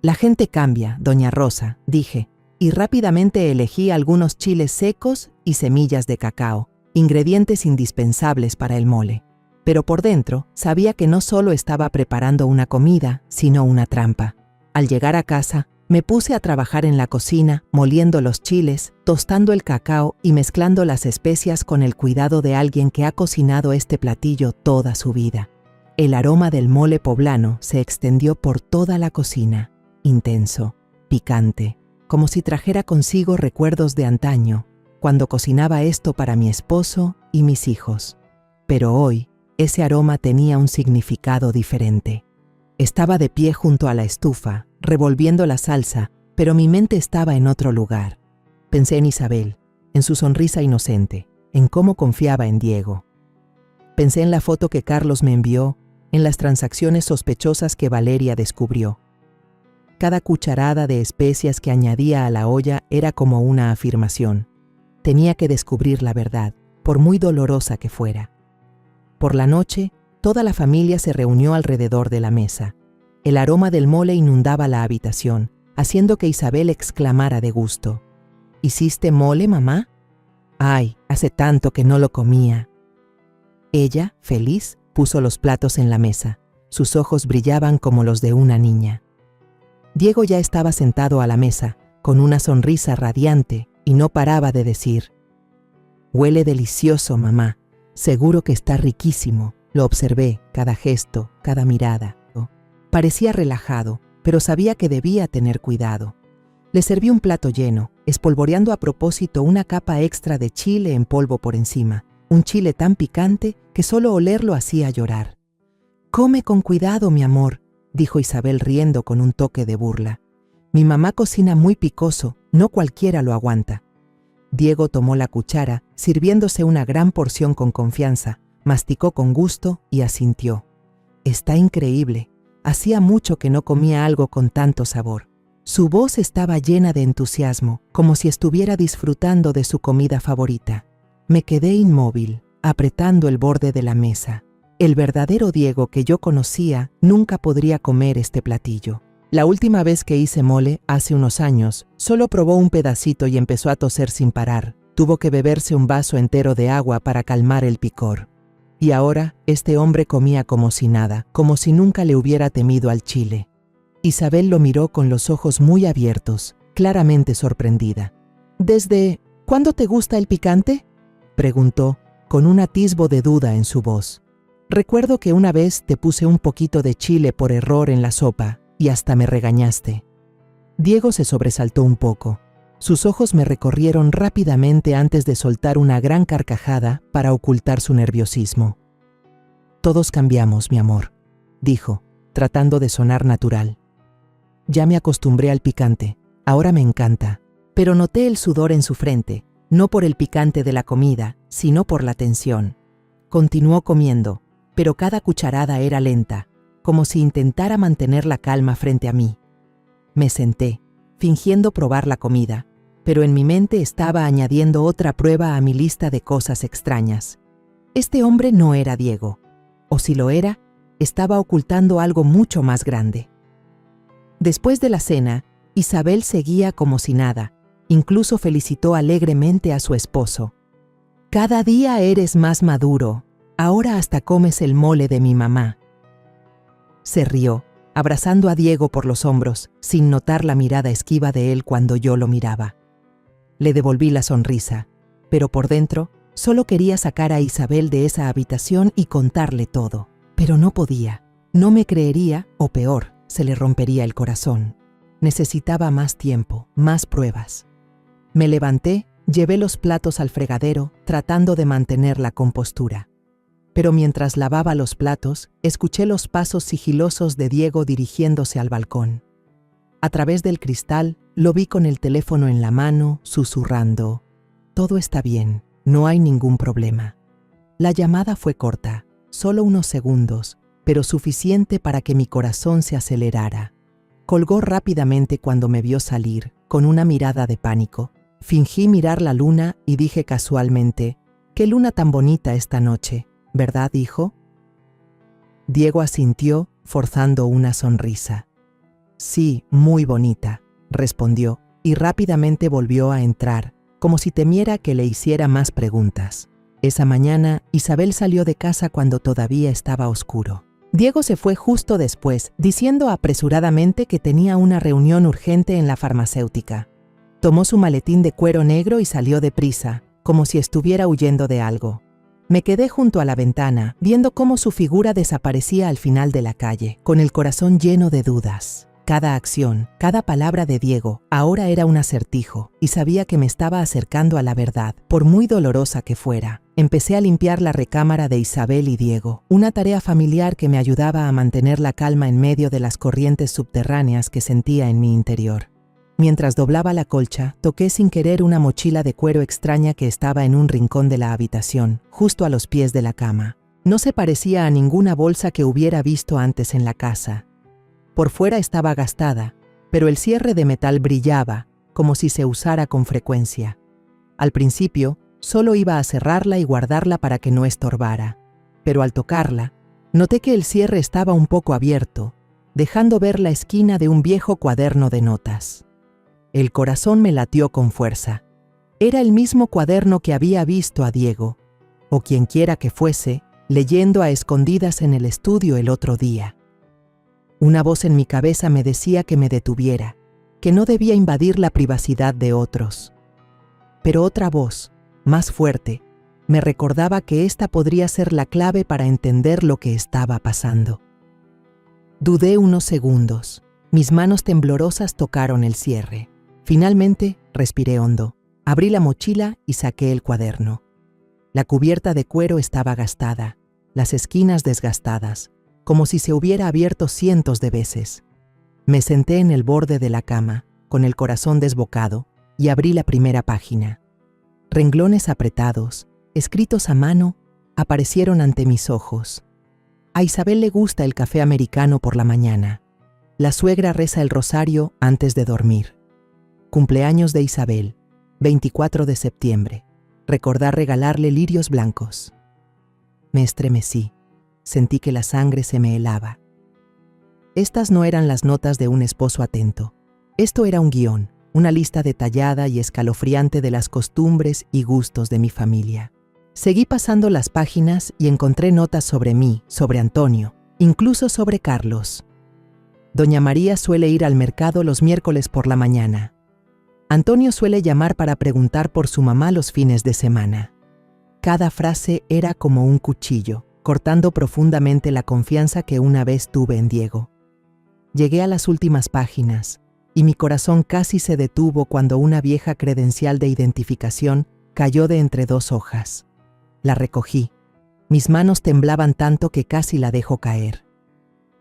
La gente cambia, doña Rosa, dije, y rápidamente elegí algunos chiles secos y semillas de cacao, ingredientes indispensables para el mole. Pero por dentro sabía que no solo estaba preparando una comida, sino una trampa. Al llegar a casa, me puse a trabajar en la cocina, moliendo los chiles, tostando el cacao y mezclando las especias con el cuidado de alguien que ha cocinado este platillo toda su vida. El aroma del mole poblano se extendió por toda la cocina, intenso, picante, como si trajera consigo recuerdos de antaño, cuando cocinaba esto para mi esposo y mis hijos. Pero hoy, ese aroma tenía un significado diferente. Estaba de pie junto a la estufa, revolviendo la salsa, pero mi mente estaba en otro lugar. Pensé en Isabel, en su sonrisa inocente, en cómo confiaba en Diego. Pensé en la foto que Carlos me envió, en las transacciones sospechosas que Valeria descubrió. Cada cucharada de especias que añadía a la olla era como una afirmación. Tenía que descubrir la verdad, por muy dolorosa que fuera. Por la noche, toda la familia se reunió alrededor de la mesa. El aroma del mole inundaba la habitación, haciendo que Isabel exclamara de gusto. ¿Hiciste mole, mamá? Ay, hace tanto que no lo comía. Ella, feliz, puso los platos en la mesa. Sus ojos brillaban como los de una niña. Diego ya estaba sentado a la mesa, con una sonrisa radiante, y no paraba de decir: «Huele delicioso, mamá. Seguro que está riquísimo». Lo observé, cada gesto, cada mirada. Parecía relajado, pero sabía que debía tener cuidado. Le serví un plato lleno, espolvoreando a propósito una capa extra de chile en polvo por encima, un chile tan picante que solo olerlo hacía llorar. «Come con cuidado, mi amor», dijo Isabel riendo con un toque de burla. «Mi mamá cocina muy picoso, no cualquiera lo aguanta». Diego tomó la cuchara, sirviéndose una gran porción con confianza, masticó con gusto y asintió. «Está increíble. Hacía mucho que no comía algo con tanto sabor». Su voz estaba llena de entusiasmo, como si estuviera disfrutando de su comida favorita. Me quedé inmóvil, apretando el borde de la mesa. El verdadero Diego que yo conocía nunca podría comer este platillo. La última vez que hice mole, hace unos años, solo probó un pedacito y empezó a toser sin parar. Tuvo que beberse un vaso entero de agua para calmar el picor. Y ahora este hombre comía como si nada, como si nunca le hubiera temido al chile. Isabel lo miró con los ojos muy abiertos, claramente sorprendida. «¿Desde cuándo te gusta el picante?», preguntó, con un atisbo de duda en su voz. «Recuerdo que una vez te puse un poquito de chile por error en la sopa y hasta me regañaste». Diego se sobresaltó un poco. Sus ojos me recorrieron rápidamente antes de soltar una gran carcajada para ocultar su nerviosismo. «Todos cambiamos, mi amor», dijo, tratando de sonar natural. «Ya me acostumbré al picante, ahora me encanta». Pero noté el sudor en su frente, no por el picante de la comida, sino por la tensión. Continuó comiendo, pero cada cucharada era lenta, como si intentara mantener la calma frente a mí. Me senté, fingiendo probar la comida, pero en mi mente estaba añadiendo otra prueba a mi lista de cosas extrañas. Este hombre no era Diego, o si lo era, estaba ocultando algo mucho más grande. Después de la cena, Isabel seguía como si nada. Incluso felicitó alegremente a su esposo. «Cada día eres más maduro, ahora hasta comes el mole de mi mamá». Se rió, abrazando a Diego por los hombros, sin notar la mirada esquiva de él cuando yo lo miraba. Le devolví la sonrisa, pero por dentro solo quería sacar a Isabel de esa habitación y contarle todo. Pero no podía, no me creería, o peor, se le rompería el corazón. Necesitaba más tiempo, más pruebas. Me levanté, llevé los platos al fregadero, tratando de mantener la compostura. Pero mientras lavaba los platos, escuché los pasos sigilosos de Diego dirigiéndose al balcón. A través del cristal, lo vi con el teléfono en la mano, susurrando: «Todo está bien, no hay ningún problema». La llamada fue corta, solo unos segundos, pero suficiente para que mi corazón se acelerara. Colgó rápidamente cuando me vio salir, con una mirada de pánico. Fingí mirar la luna y dije casualmente: «Qué luna tan bonita esta noche, ¿verdad, hijo?». Diego asintió, forzando una sonrisa. «Sí, muy bonita», respondió, y rápidamente volvió a entrar, como si temiera que le hiciera más preguntas. Esa mañana, Isabel salió de casa cuando todavía estaba oscuro. Diego se fue justo después, diciendo apresuradamente que tenía una reunión urgente en la farmacéutica. Tomó su maletín de cuero negro y salió deprisa, como si estuviera huyendo de algo. Me quedé junto a la ventana, viendo cómo su figura desaparecía al final de la calle, con el corazón lleno de dudas. Cada acción, cada palabra de Diego, ahora era un acertijo, y sabía que me estaba acercando a la verdad, por muy dolorosa que fuera. Empecé a limpiar la recámara de Isabel y Diego, una tarea familiar que me ayudaba a mantener la calma en medio de las corrientes subterráneas que sentía en mi interior. Mientras doblaba la colcha, toqué sin querer una mochila de cuero extraña que estaba en un rincón de la habitación, justo a los pies de la cama. No se parecía a ninguna bolsa que hubiera visto antes en la casa. Por fuera estaba gastada, pero el cierre de metal brillaba, como si se usara con frecuencia. Al principio, solo iba a cerrarla y guardarla para que no estorbara. Pero al tocarla, noté que el cierre estaba un poco abierto, dejando ver la esquina de un viejo cuaderno de notas. El corazón me latió con fuerza. Era el mismo cuaderno que había visto a Diego, o quienquiera que fuese, leyendo a escondidas en el estudio el otro día. Una voz en mi cabeza me decía que me detuviera, que no debía invadir la privacidad de otros. Pero otra voz, más fuerte, me recordaba que esta podría ser la clave para entender lo que estaba pasando. Dudé unos segundos. Mis manos temblorosas tocaron el cierre. Finalmente, respiré hondo. Abrí la mochila y saqué el cuaderno. La cubierta de cuero estaba gastada, las esquinas desgastadas, como si se hubiera abierto cientos de veces. Me senté en el borde de la cama, con el corazón desbocado, y abrí la primera página. Renglones apretados, escritos a mano, aparecieron ante mis ojos. A Isabel le gusta el café americano por la mañana. La suegra reza el rosario antes de dormir. Cumpleaños de Isabel, 24 de septiembre. Recordar regalarle lirios blancos. Me estremecí. Sentí que la sangre se me helaba. Estas no eran las notas de un esposo atento. Esto era un guión, una lista detallada y escalofriante de las costumbres y gustos de mi familia. Seguí pasando las páginas y encontré notas sobre mí, sobre Antonio, incluso sobre Carlos. Doña María suele ir al mercado los miércoles por la mañana. Antonio suele llamar para preguntar por su mamá los fines de semana. Cada frase era como un cuchillo, cortando profundamente la confianza que una vez tuve en Diego. Llegué a las últimas páginas, y mi corazón casi se detuvo cuando una vieja credencial de identificación cayó de entre dos hojas. La recogí. Mis manos temblaban tanto que casi la dejo caer.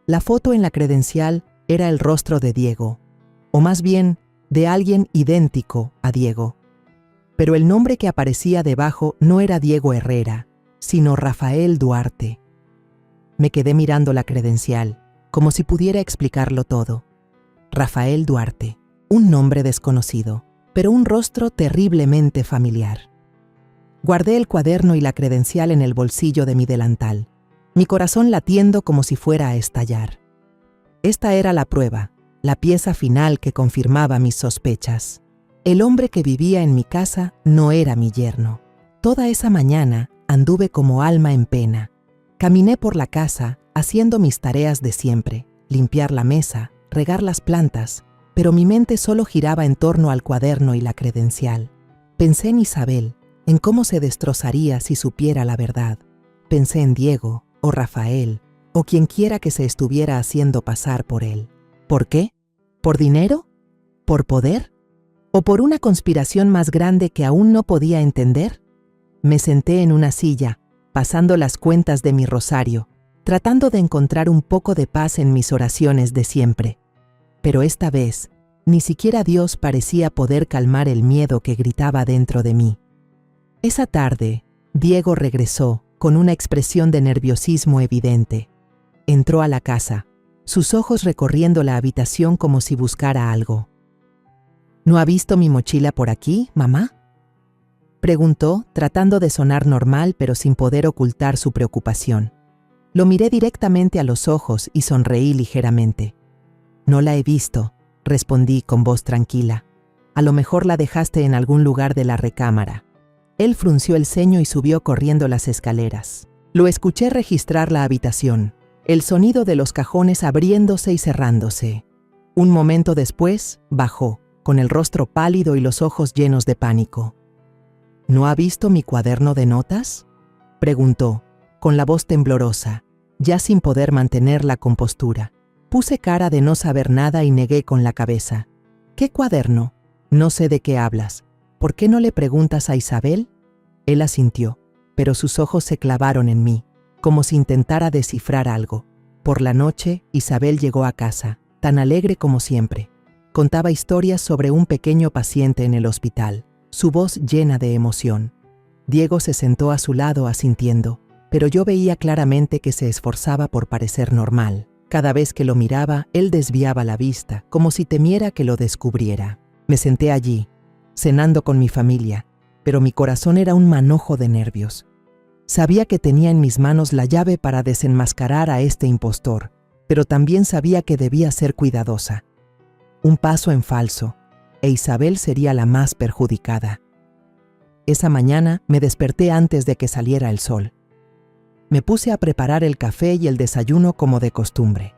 La foto en la credencial era el rostro de Diego, o más bien, de alguien idéntico a Diego. Pero el nombre que aparecía debajo no era Diego Herrera, sino Rafael Duarte. Me quedé mirando la credencial, como si pudiera explicarlo todo. Rafael Duarte, un nombre desconocido, pero un rostro terriblemente familiar. Guardé el cuaderno y la credencial en el bolsillo de mi delantal, mi corazón latiendo como si fuera a estallar. Esta era la prueba, la pieza final que confirmaba mis sospechas. El hombre que vivía en mi casa no era mi yerno. Toda esa mañana anduve como alma en pena. Caminé por la casa haciendo mis tareas de siempre, limpiar la mesa, regar las plantas, pero mi mente solo giraba en torno al cuaderno y la credencial. Pensé en Isabel, en cómo se destrozaría si supiera la verdad. Pensé en Diego, o Rafael, o quien quiera que se estuviera haciendo pasar por él. ¿Por qué? ¿Por dinero? ¿Por poder? ¿O por una conspiración más grande que aún no podía entender? Me senté en una silla, pasando las cuentas de mi rosario, tratando de encontrar un poco de paz en mis oraciones de siempre. Pero esta vez, ni siquiera Dios parecía poder calmar el miedo que gritaba dentro de mí. Esa tarde, Diego regresó con una expresión de nerviosismo evidente. Entró a la casa, sus ojos recorriendo la habitación como si buscara algo. ¿No ha visto mi mochila por aquí, mamá?, preguntó, tratando de sonar normal pero sin poder ocultar su preocupación. Lo miré directamente a los ojos y sonreí ligeramente. No la he visto, respondí con voz tranquila. A lo mejor la dejaste en algún lugar de la recámara. Él frunció el ceño y subió corriendo las escaleras. Lo escuché registrar la habitación, el sonido de los cajones abriéndose y cerrándose. Un momento después, bajó, con el rostro pálido y los ojos llenos de pánico. ¿No ha visto mi cuaderno de notas?, preguntó, con la voz temblorosa, ya sin poder mantener la compostura. Puse cara de no saber nada y negué con la cabeza. ¿Qué cuaderno? No sé de qué hablas. ¿Por qué no le preguntas a Isabel? Él asintió, pero sus ojos se clavaron en mí, como si intentara descifrar algo. Por la noche, Isabel llegó a casa, tan alegre como siempre. Contaba historias sobre un pequeño paciente en el hospital, su voz llena de emoción. Diego se sentó a su lado asintiendo, pero yo veía claramente que se esforzaba por parecer normal. Cada vez que lo miraba, él desviaba la vista, como si temiera que lo descubriera. Me senté allí, cenando con mi familia, pero mi corazón era un manojo de nervios. Sabía que tenía en mis manos la llave para desenmascarar a este impostor, pero también sabía que debía ser cuidadosa. Un paso en falso, e Isabel sería la más perjudicada. Esa mañana me desperté antes de que saliera el sol. Me puse a preparar el café y el desayuno como de costumbre.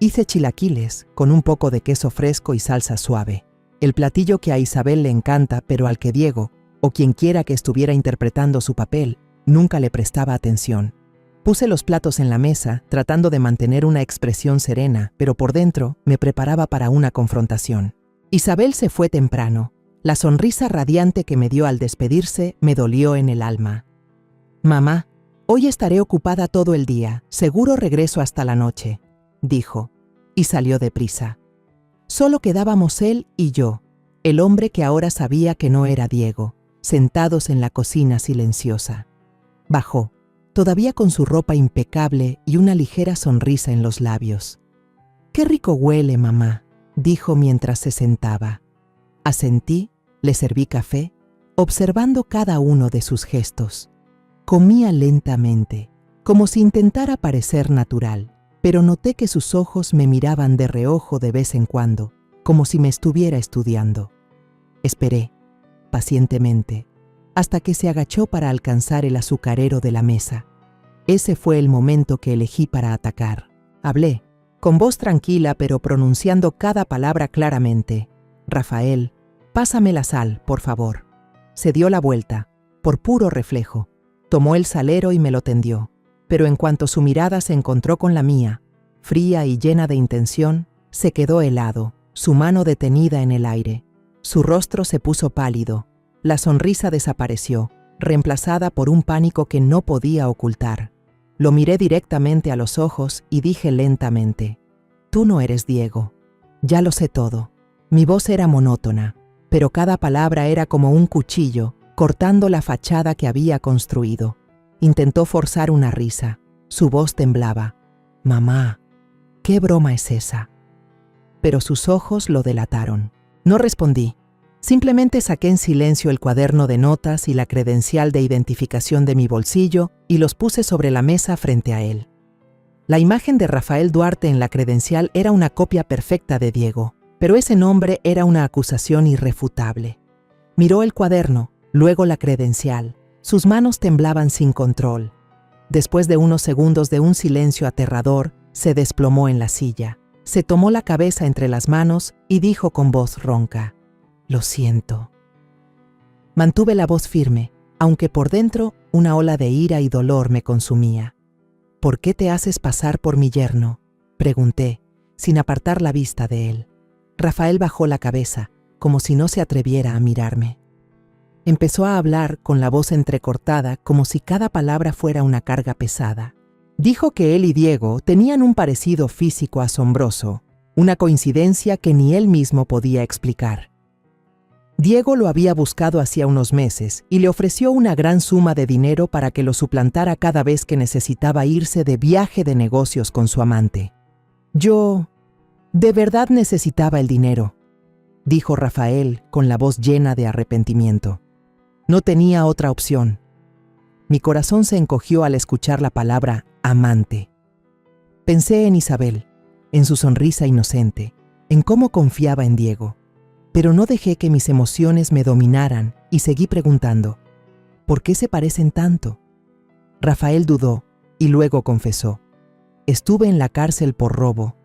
Hice chilaquiles con un poco de queso fresco y salsa suave, el platillo que a Isabel le encanta, pero al que Diego, o quien quiera que estuviera interpretando su papel, nunca le prestaba atención. Puse los platos en la mesa, tratando de mantener una expresión serena, pero por dentro me preparaba para una confrontación. Isabel se fue temprano. La sonrisa radiante que me dio al despedirse me dolió en el alma. «Mamá, hoy estaré ocupada todo el día, seguro regreso hasta la noche», dijo, y salió deprisa. Solo quedábamos él y yo, el hombre que ahora sabía que no era Diego, sentados en la cocina silenciosa. Bajó, todavía con su ropa impecable y una ligera sonrisa en los labios. «Qué rico huele, mamá», dijo mientras se sentaba. Asentí, le serví café, observando cada uno de sus gestos. Comía lentamente, como si intentara parecer natural, pero noté que sus ojos me miraban de reojo de vez en cuando, como si me estuviera estudiando. Esperé, pacientemente, hasta que se agachó para alcanzar el azucarero de la mesa. Ese fue el momento que elegí para atacar. Hablé, con voz tranquila pero pronunciando cada palabra claramente. «Rafael, pásame la sal, por favor». Se dio la vuelta, por puro reflejo. Tomó el salero y me lo tendió. Pero en cuanto su mirada se encontró con la mía, fría y llena de intención, se quedó helado, su mano detenida en el aire. Su rostro se puso pálido. La sonrisa desapareció, reemplazada por un pánico que no podía ocultar. Lo miré directamente a los ojos y dije lentamente: «Tú no eres Diego. Ya lo sé todo». Mi voz era monótona, pero cada palabra era como un cuchillo, cortando la fachada que había construido. Intentó forzar una risa. Su voz temblaba. «Mamá, ¿qué broma es esa?». Pero sus ojos lo delataron. No respondí. Simplemente saqué en silencio el cuaderno de notas y la credencial de identificación de mi bolsillo y los puse sobre la mesa frente a él. La imagen de Rafael Duarte en la credencial era una copia perfecta de Diego, pero ese nombre era una acusación irrefutable. Miró el cuaderno, luego la credencial. Sus manos temblaban sin control. Después de unos segundos de un silencio aterrador, se desplomó en la silla. Se tomó la cabeza entre las manos y dijo con voz ronca: «Lo siento». Mantuve la voz firme, aunque por dentro una ola de ira y dolor me consumía. «¿Por qué te haces pasar por mi yerno?», pregunté, sin apartar la vista de él. Rafael bajó la cabeza, como si no se atreviera a mirarme. Empezó a hablar con la voz entrecortada, como si cada palabra fuera una carga pesada. Dijo que él y Diego tenían un parecido físico asombroso, una coincidencia que ni él mismo podía explicar. Diego lo había buscado hacía unos meses y le ofreció una gran suma de dinero para que lo suplantara cada vez que necesitaba irse de viaje de negocios con su amante. «Yo de verdad necesitaba el dinero», dijo Rafael con la voz llena de arrepentimiento. No tenía otra opción. Mi corazón se encogió al escuchar la palabra amante. Pensé en Isabel, en su sonrisa inocente, en cómo confiaba en Diego. Pero no dejé que mis emociones me dominaran y seguí preguntando: ¿por qué se parecen tanto? Rafael dudó y luego confesó: estuve en la cárcel por robo.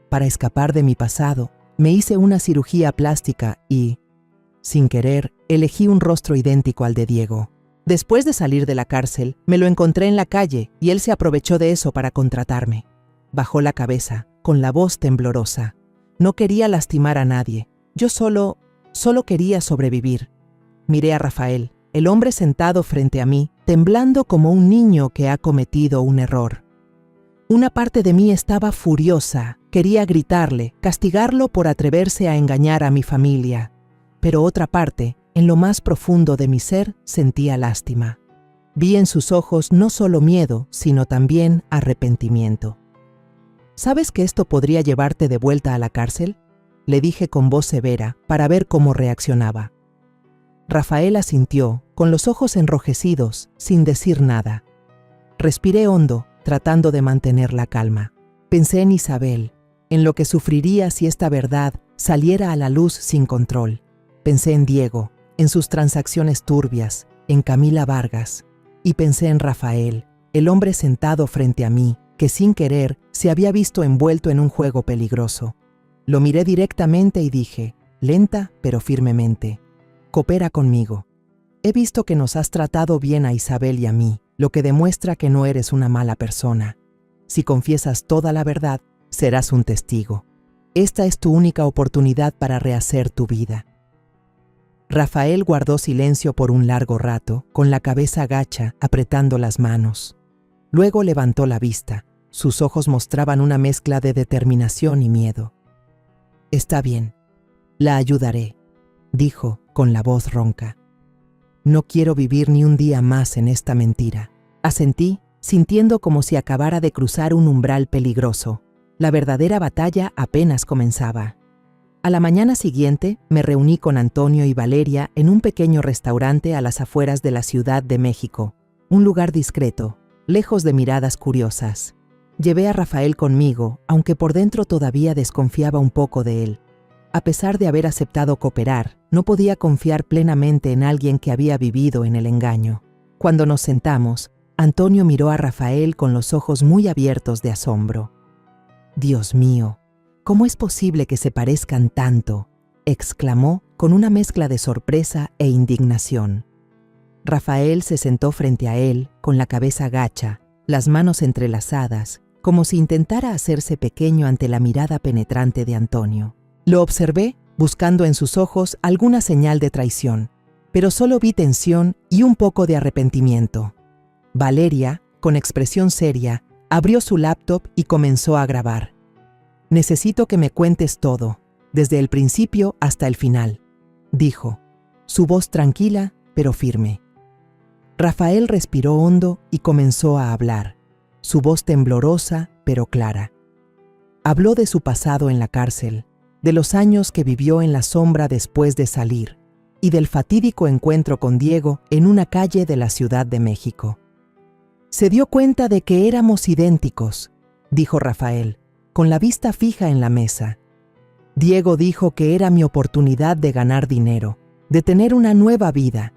Para escapar de mi pasado, me hice una cirugía plástica y, sin querer, elegí un rostro idéntico al de Diego. Después de salir de la cárcel, me lo encontré en la calle y él se aprovechó de eso para contratarme. Bajó la cabeza, con la voz temblorosa. No quería lastimar a nadie. Yo solo quería sobrevivir. Miré a Rafael, el hombre sentado frente a mí, temblando como un niño que ha cometido un error. Una parte de mí estaba furiosa, quería gritarle, castigarlo por atreverse a engañar a mi familia. Pero otra parte, en lo más profundo de mi ser, sentía lástima. Vi en sus ojos no solo miedo, sino también arrepentimiento. ¿Sabes que esto podría llevarte de vuelta a la cárcel?, le dije con voz severa para ver cómo reaccionaba. Rafael asintió, con los ojos enrojecidos, sin decir nada. Respiré hondo, tratando de mantener la calma. Pensé en Isabel, en lo que sufriría si esta verdad saliera a la luz sin control. Pensé en Diego, en sus transacciones turbias, en Camila Vargas. Y pensé en Rafael, el hombre sentado frente a mí, que sin querer se había visto envuelto en un juego peligroso. Lo miré directamente y dije, lenta pero firmemente: coopera conmigo. He visto que nos has tratado bien a Isabel y a mí, lo que demuestra que no eres una mala persona. Si confiesas toda la verdad, serás un testigo. Esta es tu única oportunidad para rehacer tu vida. Rafael guardó silencio por un largo rato, con la cabeza gacha, apretando las manos. Luego levantó la vista. Sus ojos mostraban una mezcla de determinación y miedo. Está bien, la ayudaré, dijo con la voz ronca. No quiero vivir ni un día más en esta mentira. Asentí, sintiendo como si acabara de cruzar un umbral peligroso. La verdadera batalla apenas comenzaba. A la mañana siguiente me reuní con Antonio y Valeria en un pequeño restaurante a las afueras de la Ciudad de México, un lugar discreto, lejos de miradas curiosas. Llevé a Rafael conmigo, aunque por dentro todavía desconfiaba un poco de él. A pesar de haber aceptado cooperar, no podía confiar plenamente en alguien que había vivido en el engaño. Cuando nos sentamos, Antonio miró a Rafael con los ojos muy abiertos de asombro. «Dios mío, ¿cómo es posible que se parezcan tanto?», exclamó con una mezcla de sorpresa e indignación. Rafael se sentó frente a él, con la cabeza gacha, las manos entrelazadas, como si intentara hacerse pequeño ante la mirada penetrante de Antonio. Lo observé, buscando en sus ojos alguna señal de traición, pero solo vi tensión y un poco de arrepentimiento. Valeria, con expresión seria, abrió su laptop y comenzó a grabar. «Necesito que me cuentes todo, desde el principio hasta el final», dijo, su voz tranquila pero firme. Rafael respiró hondo y comenzó a hablar, su voz temblorosa pero clara. Habló de su pasado en la cárcel, de los años que vivió en la sombra después de salir, y del fatídico encuentro con Diego en una calle de la Ciudad de México. «Se dio cuenta de que éramos idénticos», dijo Rafael, con la vista fija en la mesa. «Diego dijo que era mi oportunidad de ganar dinero, de tener una nueva vida.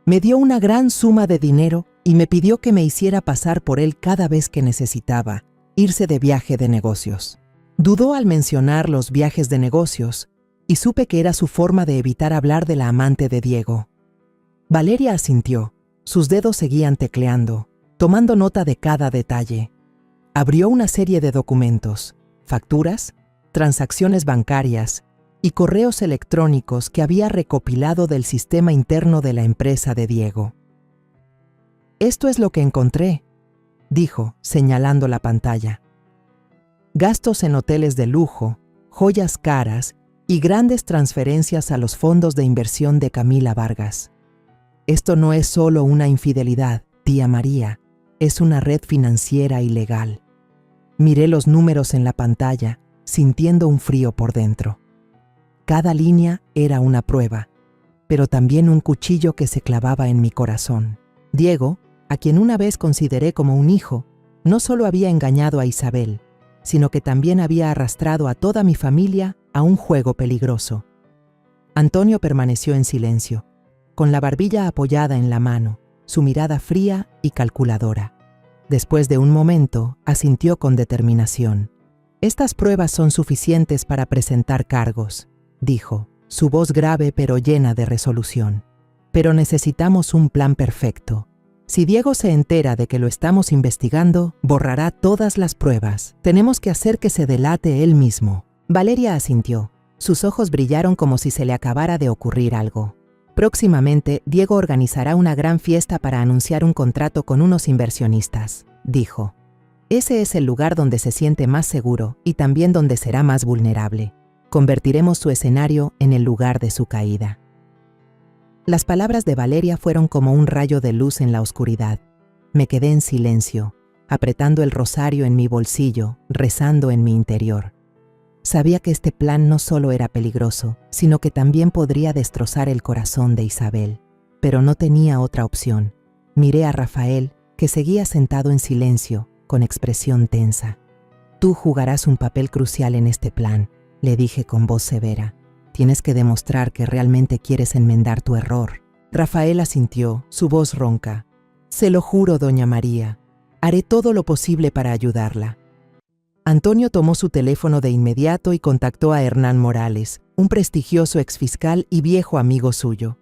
Me dio una gran suma de dinero y me pidió que me hiciera pasar por él cada vez que necesitaba irse de viaje de negocios». Dudó al mencionar los viajes de negocios y supe que era su forma de evitar hablar de la amante de Diego. Valeria asintió. Sus dedos seguían tecleando, tomando nota de cada detalle. Abrió una serie de documentos, facturas, transacciones bancarias y correos electrónicos que había recopilado del sistema interno de la empresa de Diego. «Esto es lo que encontré», dijo, señalando la pantalla. Gastos en hoteles de lujo, joyas caras y grandes transferencias a los fondos de inversión de Camila Vargas. «Esto no es solo una infidelidad, tía María, es una red financiera ilegal». Miré los números en la pantalla, sintiendo un frío por dentro. Cada línea era una prueba, pero también un cuchillo que se clavaba en mi corazón. Diego, a quien una vez consideré como un hijo, no solo había engañado a Isabel, sino que también había arrastrado a toda mi familia a un juego peligroso. Antonio permaneció en silencio, con la barbilla apoyada en la mano, su mirada fría y calculadora. Después de un momento, asintió con determinación. «Estas pruebas son suficientes para presentar cargos», dijo, su voz grave pero llena de resolución. «Pero necesitamos un plan perfecto. Si Diego se entera de que lo estamos investigando, borrará todas las pruebas. Tenemos que hacer que se delate él mismo». Valeria asintió. Sus ojos brillaron como si se le acabara de ocurrir algo. «Próximamente, Diego organizará una gran fiesta para anunciar un contrato con unos inversionistas», dijo. «Ese es el lugar donde se siente más seguro y también donde será más vulnerable. Convertiremos su escenario en el lugar de su caída». Las palabras de Valeria fueron como un rayo de luz en la oscuridad. Me quedé en silencio, apretando el rosario en mi bolsillo, rezando en mi interior. Sabía que este plan no solo era peligroso, sino que también podría destrozar el corazón de Isabel. Pero no tenía otra opción. Miré a Rafael, que seguía sentado en silencio, con expresión tensa. «Tú jugarás un papel crucial en este plan», le dije con voz severa. «Tienes que demostrar que realmente quieres enmendar tu error». Rafael asintió, su voz ronca. «Se lo juro, doña María. Haré todo lo posible para ayudarla». Antonio tomó su teléfono de inmediato y contactó a Hernán Morales, un prestigioso exfiscal y viejo amigo suyo.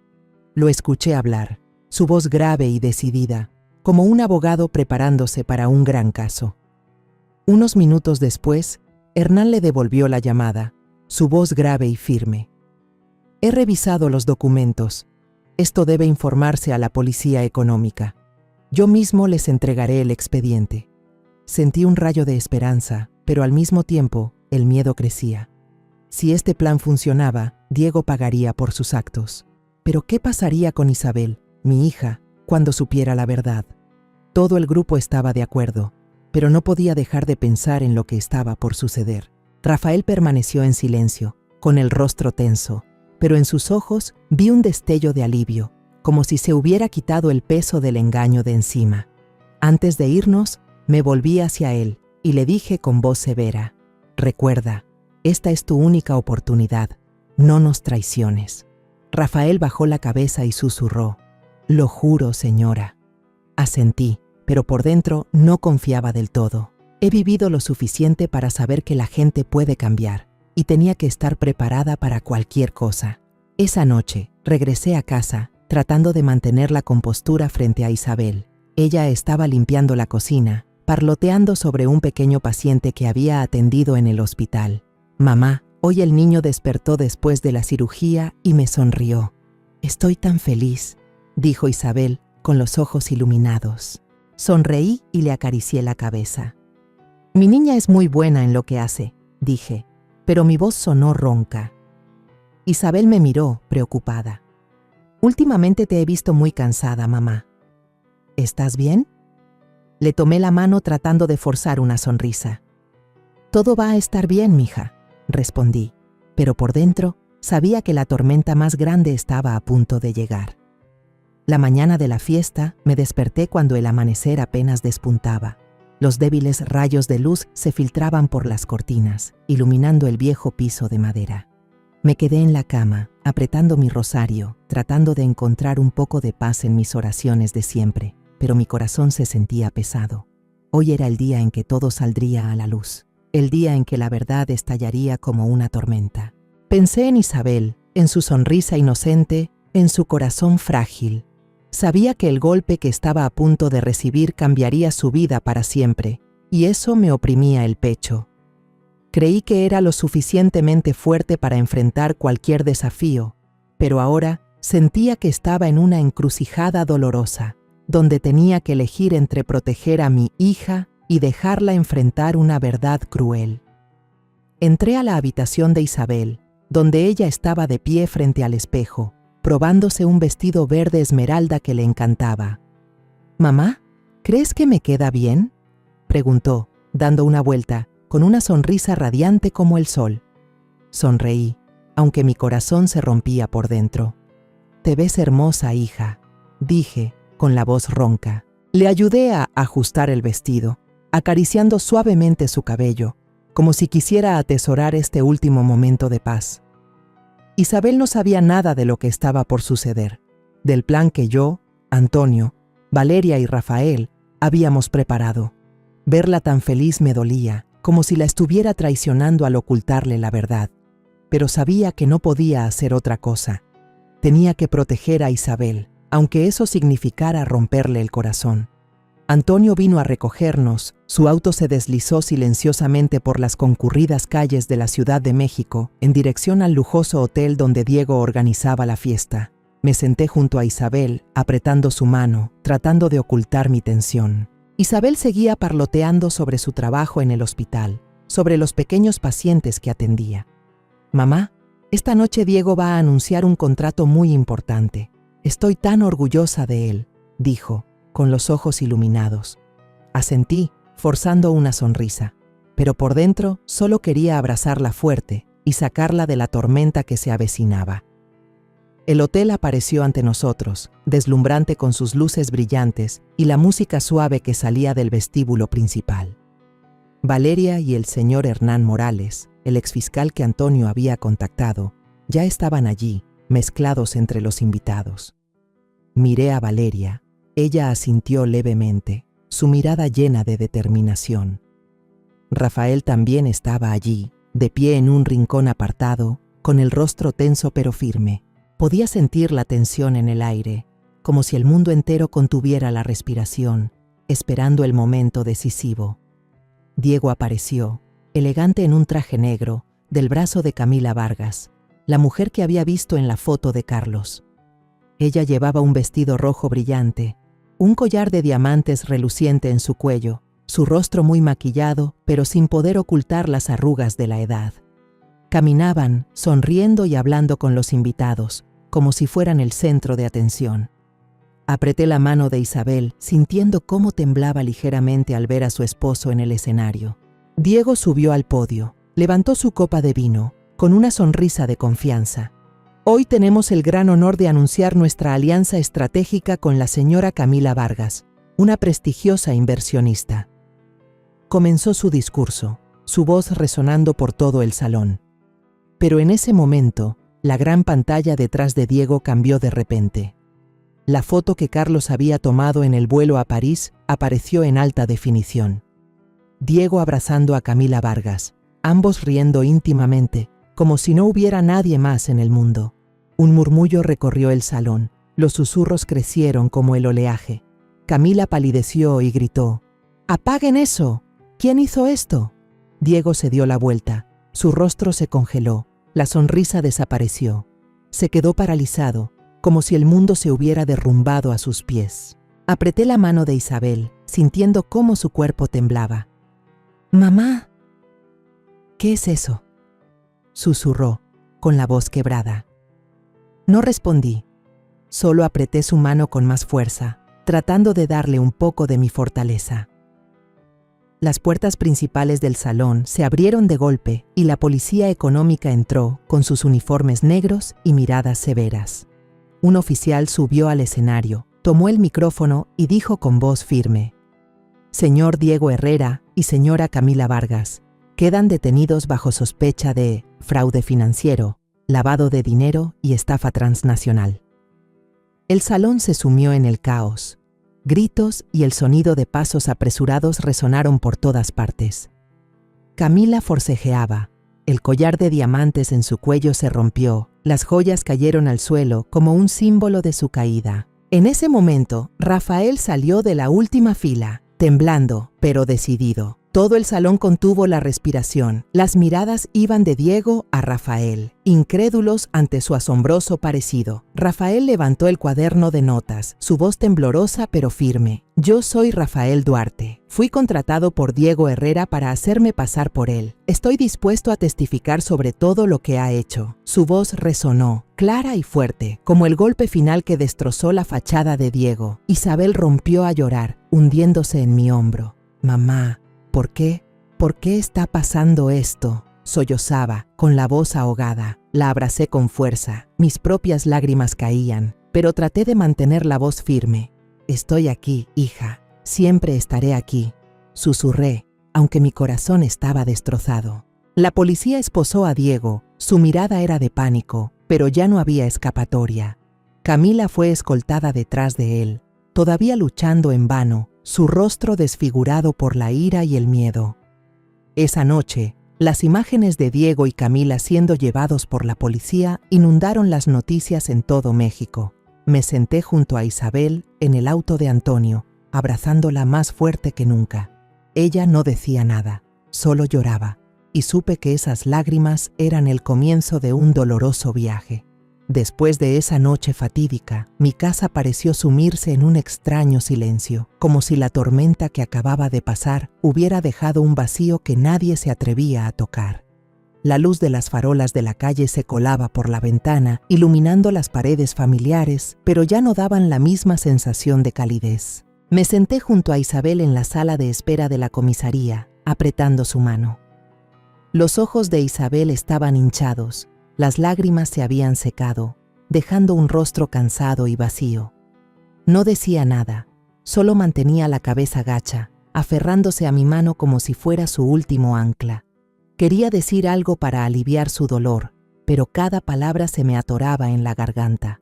Lo escuché hablar, su voz grave y decidida, como un abogado preparándose para un gran caso. Unos minutos después, Hernán le devolvió la llamada, su voz grave y firme. «He revisado los documentos. Esto debe informarse a la policía económica. Yo mismo les entregaré el expediente». Sentí un rayo de esperanza, pero al mismo tiempo el miedo crecía. Si este plan funcionaba, Diego pagaría por sus actos. Pero ¿qué pasaría con Isabel, mi hija, cuando supiera la verdad? Todo el grupo estaba de acuerdo, pero no podía dejar de pensar en lo que estaba por suceder. Rafael permaneció en silencio, con el rostro tenso, pero en sus ojos vi un destello de alivio, como si se hubiera quitado el peso del engaño de encima. Antes de irnos, me volví hacia él y le dije con voz severa: «Recuerda, esta es tu única oportunidad. no nos traiciones. Rafael bajó la cabeza y susurró: lo juro, señora. Asentí, pero por dentro no confiaba del todo. He vivido lo suficiente para saber que la gente puede cambiar, y tenía que estar preparada para cualquier cosa. Esa noche, regresé a casa, tratando de mantener la compostura frente a Isabel. Ella estaba limpiando la cocina, parloteando sobre un pequeño paciente que había atendido en el hospital. Mamá, hoy el niño despertó después de la cirugía y me sonrió. Estoy tan feliz, dijo Isabel, con los ojos iluminados. Sonreí y le acaricié la cabeza. Mi niña es muy buena en lo que hace, dije, pero mi voz sonó ronca. Isabel me miró, preocupada. Últimamente te he visto muy cansada, mamá. ¿Estás bien? Le tomé la mano tratando de forzar una sonrisa. Todo va a estar bien, mija, respondí, pero por dentro sabía que la tormenta más grande estaba a punto de llegar. La mañana de la fiesta me desperté cuando el amanecer apenas despuntaba. Los débiles rayos de luz se filtraban por las cortinas, iluminando el viejo piso de madera. Me quedé en la cama, apretando mi rosario, tratando de encontrar un poco de paz en mis oraciones de siempre, pero mi corazón se sentía pesado. Hoy era el día en que todo saldría a la luz, el día en que la verdad estallaría como una tormenta. Pensé en Isabel, en su sonrisa inocente, en su corazón frágil. Sabía que el golpe que estaba a punto de recibir cambiaría su vida para siempre, y eso me oprimía el pecho. Creí que era lo suficientemente fuerte para enfrentar cualquier desafío, pero ahora sentía que estaba en una encrucijada dolorosa, donde tenía que elegir entre proteger a mi hija y dejarla enfrentar una verdad cruel. Entré a la habitación de Isabel, donde ella estaba de pie frente al espejo, probándose un vestido verde esmeralda que le encantaba. «Mamá, ¿crees que me queda bien?», preguntó, dando una vuelta, con una sonrisa radiante como el sol. Sonreí, aunque mi corazón se rompía por dentro. «Te ves hermosa, hija», dije, con la voz ronca. Le ayudé a ajustar el vestido, acariciando suavemente su cabello, como si quisiera atesorar este último momento de paz. Isabel no sabía nada de lo que estaba por suceder, del plan que yo, Antonio, Valeria y Rafael habíamos preparado. Verla tan feliz me dolía, como si la estuviera traicionando al ocultarle la verdad, pero sabía que no podía hacer otra cosa. Tenía que proteger a Isabel, aunque eso significara romperle el corazón. Antonio vino a recogernos, su auto se deslizó silenciosamente por las concurridas calles de la Ciudad de México en dirección al lujoso hotel donde Diego organizaba la fiesta. Me senté junto a Isabel, apretando su mano, tratando de ocultar mi tensión. Isabel seguía parloteando sobre su trabajo en el hospital, sobre los pequeños pacientes que atendía. «Mamá, esta noche Diego va a anunciar un contrato muy importante. Estoy tan orgullosa de él», dijo, con los ojos iluminados. Asentí, forzando una sonrisa, pero por dentro solo quería abrazarla fuerte y sacarla de la tormenta que se avecinaba. El hotel apareció ante nosotros, deslumbrante con sus luces brillantes y la música suave que salía del vestíbulo principal. Valeria y el señor Hernán Morales, el exfiscal que Antonio había contactado, ya estaban allí, mezclados entre los invitados. Miré a Valeria. Ella asintió levemente, su mirada llena de determinación. Rafael también estaba allí, de pie en un rincón apartado, con el rostro tenso pero firme. Podía sentir la tensión en el aire, como si el mundo entero contuviera la respiración, esperando el momento decisivo. Diego apareció, elegante en un traje negro, del brazo de Camila Vargas, la mujer que había visto en la foto de Carlos. Ella llevaba un vestido rojo brillante, un collar de diamantes reluciente en su cuello, su rostro muy maquillado, pero sin poder ocultar las arrugas de la edad. Caminaban, sonriendo y hablando con los invitados, como si fueran el centro de atención. Apreté la mano de Isabel, sintiendo cómo temblaba ligeramente al ver a su esposo en el escenario. Diego subió al podio, levantó su copa de vino, con una sonrisa de confianza. Hoy tenemos el gran honor de anunciar nuestra alianza estratégica con la señora Camila Vargas, una prestigiosa inversionista. Comenzó su discurso, su voz resonando por todo el salón. Pero en ese momento, La gran pantalla detrás de Diego cambió de repente. La foto que Carlos había tomado en el vuelo a París apareció en alta definición. Diego abrazando a Camila Vargas, ambos riendo íntimamente, como si no hubiera nadie más en el mundo. Un murmullo recorrió el salón. Los susurros crecieron como el oleaje. Camila palideció y gritó: «¡Apaguen eso! ¿Quién hizo esto?». Diego se dio la vuelta. Su rostro se congeló. La sonrisa desapareció. Se quedó paralizado, como si el mundo se hubiera derrumbado a sus pies. Apreté la mano de Isabel, sintiendo cómo su cuerpo temblaba. «Mamá». «¿Qué es eso?», susurró, con la voz quebrada. No respondí. Solo apreté su mano con más fuerza, tratando de darle un poco de mi fortaleza. Las puertas principales del salón se abrieron de golpe y la policía económica entró con sus uniformes negros y miradas severas. Un oficial subió al escenario, tomó el micrófono y dijo con voz firme: «Señor Diego Herrera y señora Camila Vargas, quedan detenidos bajo sospecha de fraude financiero, lavado de dinero y estafa transnacional». El salón se sumió en el caos. Gritos y el sonido de pasos apresurados resonaron por todas partes. Camila forcejeaba. El collar de diamantes en su cuello se rompió, las joyas cayeron al suelo como un símbolo de su caída. En ese momento, Rafael salió de la última fila, temblando, pero decidido. Todo el salón contuvo la respiración. Las miradas iban de Diego a Rafael, incrédulos ante su asombroso parecido. Rafael levantó el cuaderno de notas, su voz temblorosa pero firme. «Yo soy Rafael Duarte. Fui contratado por Diego Herrera para hacerme pasar por él. Estoy dispuesto a testificar sobre todo lo que ha hecho». Su voz resonó, clara y fuerte, como el golpe final que destrozó la fachada de Diego. Isabel rompió a llorar, hundiéndose en mi hombro. «Mamá, ¿por qué? ¿Por qué está pasando esto?», sollozaba, con la voz ahogada. La abracé con fuerza. Mis propias lágrimas caían, pero traté de mantener la voz firme. «Estoy aquí, hija. Siempre estaré aquí», susurré, aunque mi corazón estaba destrozado. La policía esposó a Diego. Su mirada era de pánico, pero ya no había escapatoria. Camila fue escoltada detrás de él, todavía luchando en vano, su rostro desfigurado por la ira y el miedo. Esa noche, las imágenes de Diego y Camila siendo llevados por la policía inundaron las noticias en todo México. Me senté junto a Isabel en el auto de Antonio, abrazándola más fuerte que nunca. Ella no decía nada, solo lloraba, y supe que esas lágrimas eran el comienzo de un doloroso viaje. Después de esa noche fatídica, mi casa pareció sumirse en un extraño silencio, como si la tormenta que acababa de pasar hubiera dejado un vacío que nadie se atrevía a tocar. La luz de las farolas de la calle se colaba por la ventana, iluminando las paredes familiares, pero ya no daban la misma sensación de calidez. Me senté junto a Isabel en la sala de espera de la comisaría, apretando su mano. Los ojos de Isabel estaban hinchados. Las lágrimas se habían secado, dejando un rostro cansado y vacío. No decía nada, solo mantenía la cabeza gacha, aferrándose a mi mano como si fuera su último ancla. Quería decir algo para aliviar su dolor, pero cada palabra se me atoraba en la garganta.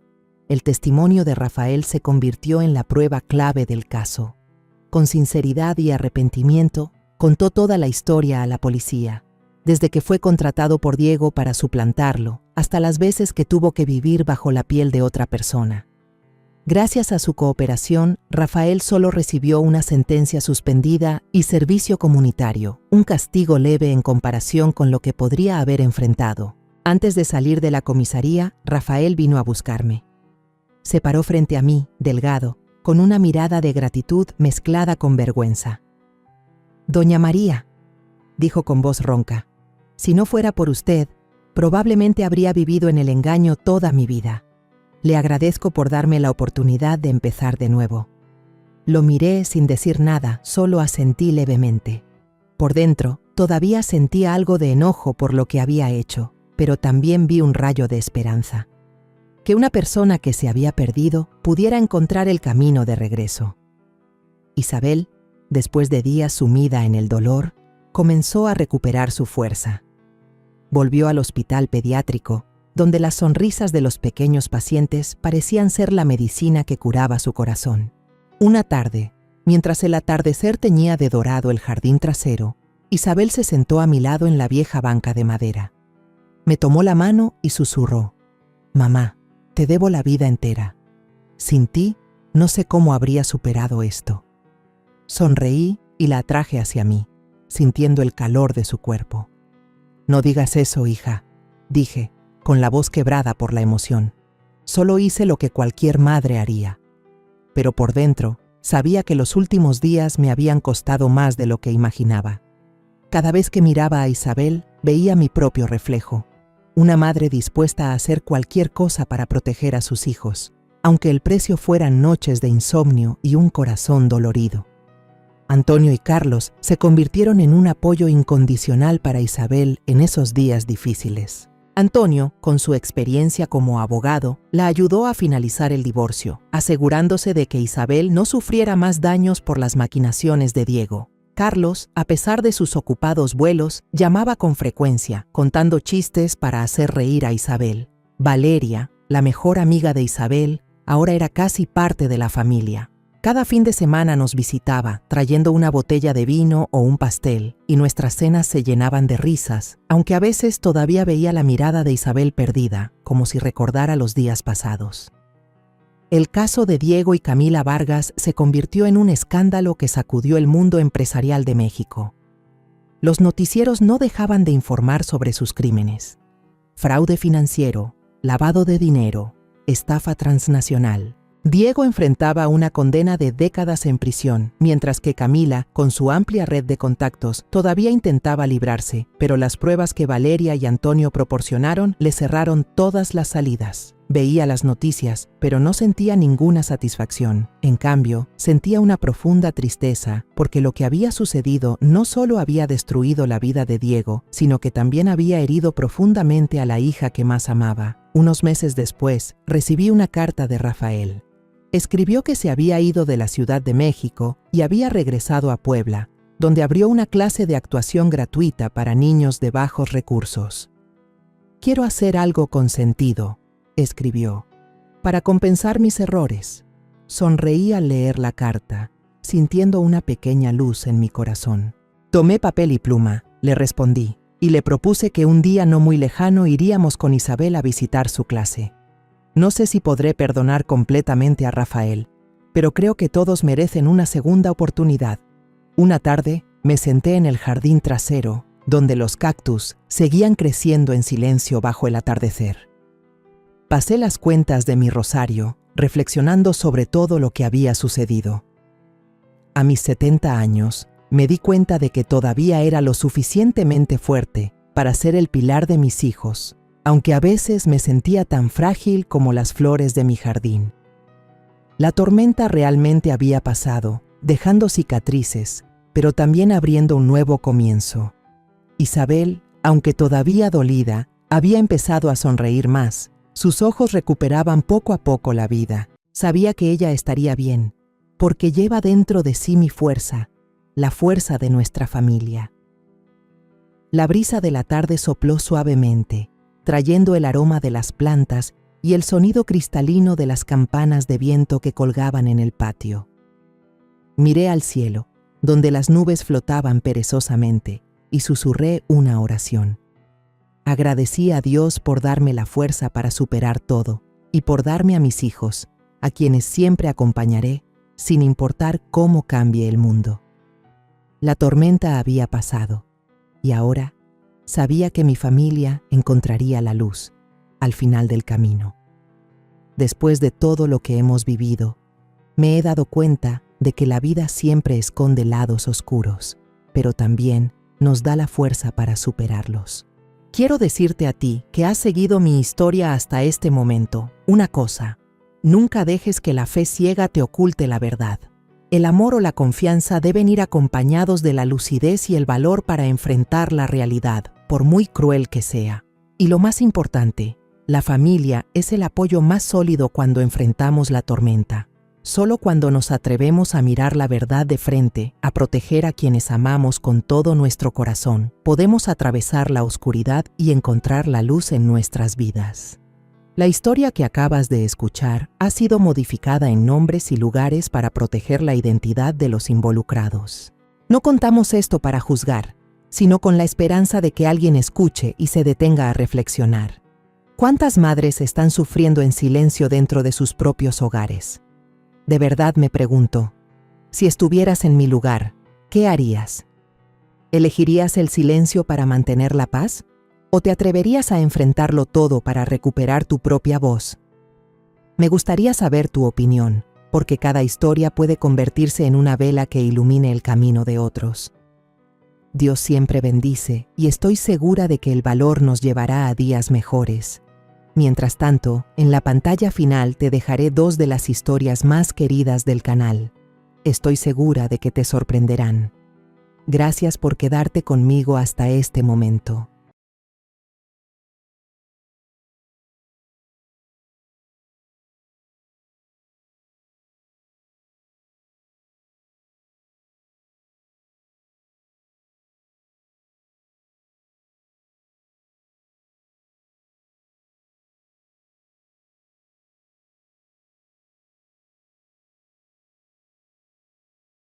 El testimonio de Rafael se convirtió en la prueba clave del caso. Con sinceridad y arrepentimiento, contó toda la historia a la policía. Desde que fue contratado por Diego para suplantarlo, hasta las veces que tuvo que vivir bajo la piel de otra persona. Gracias a su cooperación, Rafael solo recibió una sentencia suspendida y servicio comunitario, un castigo leve en comparación con lo que podría haber enfrentado. Antes de salir de la comisaría, Rafael vino a buscarme. Se paró frente a mí, delgado, con una mirada de gratitud mezclada con vergüenza. «Doña María», dijo con voz ronca, «si no fuera por usted, probablemente habría vivido en el engaño toda mi vida. Le agradezco por darme la oportunidad de empezar de nuevo». Lo miré sin decir nada, solo asentí levemente. Por dentro, todavía sentía algo de enojo por lo que había hecho, pero también vi un rayo de esperanza. Que una persona que se había perdido pudiera encontrar el camino de regreso. Isabel, después de días sumida en el dolor, comenzó a recuperar su fuerza. Volvió al hospital pediátrico, donde las sonrisas de los pequeños pacientes parecían ser la medicina que curaba su corazón. Una tarde, mientras el atardecer teñía de dorado el jardín trasero, Isabel se sentó a mi lado en la vieja banca de madera. Me tomó la mano y susurró: «Mamá, te debo la vida entera. Sin ti, no sé cómo habría superado esto». Sonreí y la atraje hacia mí, sintiendo el calor de su cuerpo. «No digas eso, hija», dije, con la voz quebrada por la emoción. Solo hice lo que cualquier madre haría. Pero por dentro, sabía que los últimos días me habían costado más de lo que imaginaba. Cada vez que miraba a Isabel, veía mi propio reflejo. Una madre dispuesta a hacer cualquier cosa para proteger a sus hijos, aunque el precio fueran noches de insomnio y un corazón dolorido. Antonio y Carlos se convirtieron en un apoyo incondicional para Isabel en esos días difíciles. Antonio, con su experiencia como abogado, la ayudó a finalizar el divorcio, asegurándose de que Isabel no sufriera más daños por las maquinaciones de Diego. Carlos, a pesar de sus ocupados vuelos, llamaba con frecuencia, contando chistes para hacer reír a Isabel. Valeria, la mejor amiga de Isabel, ahora era casi parte de la familia. Cada fin de semana nos visitaba, trayendo una botella de vino o un pastel, y nuestras cenas se llenaban de risas, aunque a veces todavía veía la mirada de Isabel perdida, como si recordara los días pasados. El caso de Diego y Camila Vargas se convirtió en un escándalo que sacudió el mundo empresarial de México. Los noticieros no dejaban de informar sobre sus crímenes: fraude financiero, lavado de dinero, estafa transnacional. Diego enfrentaba una condena de décadas en prisión, mientras que Camila, con su amplia red de contactos, todavía intentaba librarse, pero las pruebas que Valeria y Antonio proporcionaron le cerraron todas las salidas. Veía las noticias, pero no sentía ninguna satisfacción. En cambio, sentía una profunda tristeza, porque lo que había sucedido no solo había destruido la vida de Diego, sino que también había herido profundamente a la hija que más amaba. Unos meses después, recibí una carta de Rafael. Escribió que se había ido de la Ciudad de México y había regresado a Puebla, donde abrió una clase de actuación gratuita para niños de bajos recursos. «Quiero hacer algo con sentido», escribió, «para compensar mis errores». Sonreí al leer la carta, sintiendo una pequeña luz en mi corazón. «Tomé papel y pluma», le respondí, y le propuse que un día no muy lejano iríamos con Isabel a visitar su clase. No sé si podré perdonar completamente a Rafael, pero creo que todos merecen una segunda oportunidad. Una tarde, me senté en el jardín trasero, donde los cactus seguían creciendo en silencio bajo el atardecer. Pasé las cuentas de mi rosario, reflexionando sobre todo lo que había sucedido. A mis 70 años, me di cuenta de que todavía era lo suficientemente fuerte para ser el pilar de mis hijos, aunque a veces me sentía tan frágil como las flores de mi jardín. La tormenta realmente había pasado, dejando cicatrices, pero también abriendo un nuevo comienzo. Isabel, aunque todavía dolida, había empezado a sonreír más. Sus ojos recuperaban poco a poco la vida. Sabía que ella estaría bien, porque lleva dentro de sí mi fuerza, la fuerza de nuestra familia. La brisa de la tarde sopló suavemente, trayendo el aroma de las plantas y el sonido cristalino de las campanas de viento que colgaban en el patio. Miré al cielo, donde las nubes flotaban perezosamente, y susurré una oración. Agradecí a Dios por darme la fuerza para superar todo y por darme a mis hijos, a quienes siempre acompañaré, sin importar cómo cambie el mundo. La tormenta había pasado, y ahora sabía que mi familia encontraría la luz al final del camino. Después de todo lo que hemos vivido, me he dado cuenta de que la vida siempre esconde lados oscuros, pero también nos da la fuerza para superarlos. Quiero decirte a ti que has seguido mi historia hasta este momento, una cosa: nunca dejes que la fe ciega te oculte la verdad. El amor o la confianza deben ir acompañados de la lucidez y el valor para enfrentar la realidad, por muy cruel que sea. Y lo más importante, la familia es el apoyo más sólido cuando enfrentamos la tormenta. Solo cuando nos atrevemos a mirar la verdad de frente, a proteger a quienes amamos con todo nuestro corazón, podemos atravesar la oscuridad y encontrar la luz en nuestras vidas. La historia que acabas de escuchar ha sido modificada en nombres y lugares para proteger la identidad de los involucrados. No contamos esto para juzgar, sino con la esperanza de que alguien escuche y se detenga a reflexionar. ¿Cuántas madres están sufriendo en silencio dentro de sus propios hogares? De verdad me pregunto, si estuvieras en mi lugar, ¿qué harías? ¿Elegirías el silencio para mantener la paz? ¿O te atreverías a enfrentarlo todo para recuperar tu propia voz? Me gustaría saber tu opinión, porque cada historia puede convertirse en una vela que ilumine el camino de otros. Dios siempre bendice y estoy segura de que el valor nos llevará a días mejores. Mientras tanto, en la pantalla final te dejaré 2 de las historias más queridas del canal. Estoy segura de que te sorprenderán. Gracias por quedarte conmigo hasta este momento.